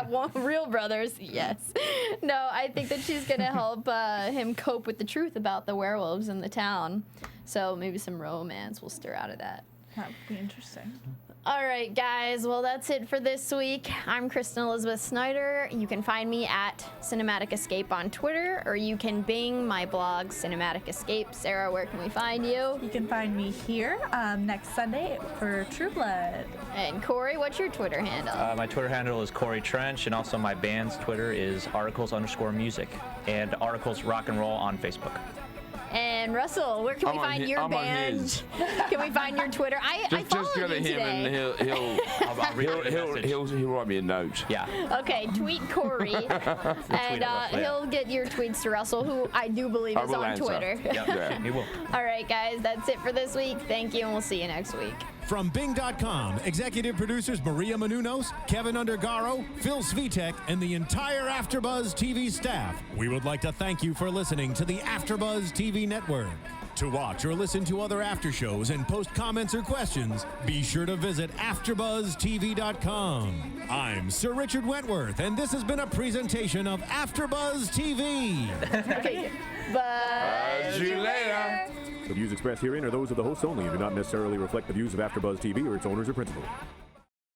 Well, real brothers, yes. No, I think that she's going to help him cope with the truth about the werewolves in the town. So maybe some romance will stir out of that. That would be interesting. All right, guys. Well, that's it for this week. I'm Kristen Elizabeth Snyder. You can find me at Cinematic Escape on Twitter, or you can bing my blog, Cinematic Escape. Sarah, where can we find you? You can find me here next Sunday for True Blood. And Corey, what's your Twitter handle? My Twitter handle is Corey Trench, and also my band's Twitter is articles_music, and articles rock and roll on Facebook. And Russell, where can we find your band? Can we find your Twitter? I followed just go to you him today. and he'll write me a note. Yeah. Okay, tweet Corey, and he'll get your tweets to Russell, who I do believe is on answer. Twitter. Yeah, he will. All right, guys, that's it for this week. Thank you, and we'll see you next week. From Bing.com, executive producers Maria Menounos, Kevin Undergaro, Phil Svitek, and the entire AfterBuzz TV staff, we would like to thank you for listening to the AfterBuzz TV network. To watch or listen to other after shows and post comments or questions, be sure to visit AfterBuzzTV.com. I'm Sir Richard Wentworth, and this has been a presentation of AfterBuzz TV. Okay, bye. See you later. The views expressed herein are those of the hosts only and do not necessarily reflect the views of AfterBuzz TV or its owners or principals.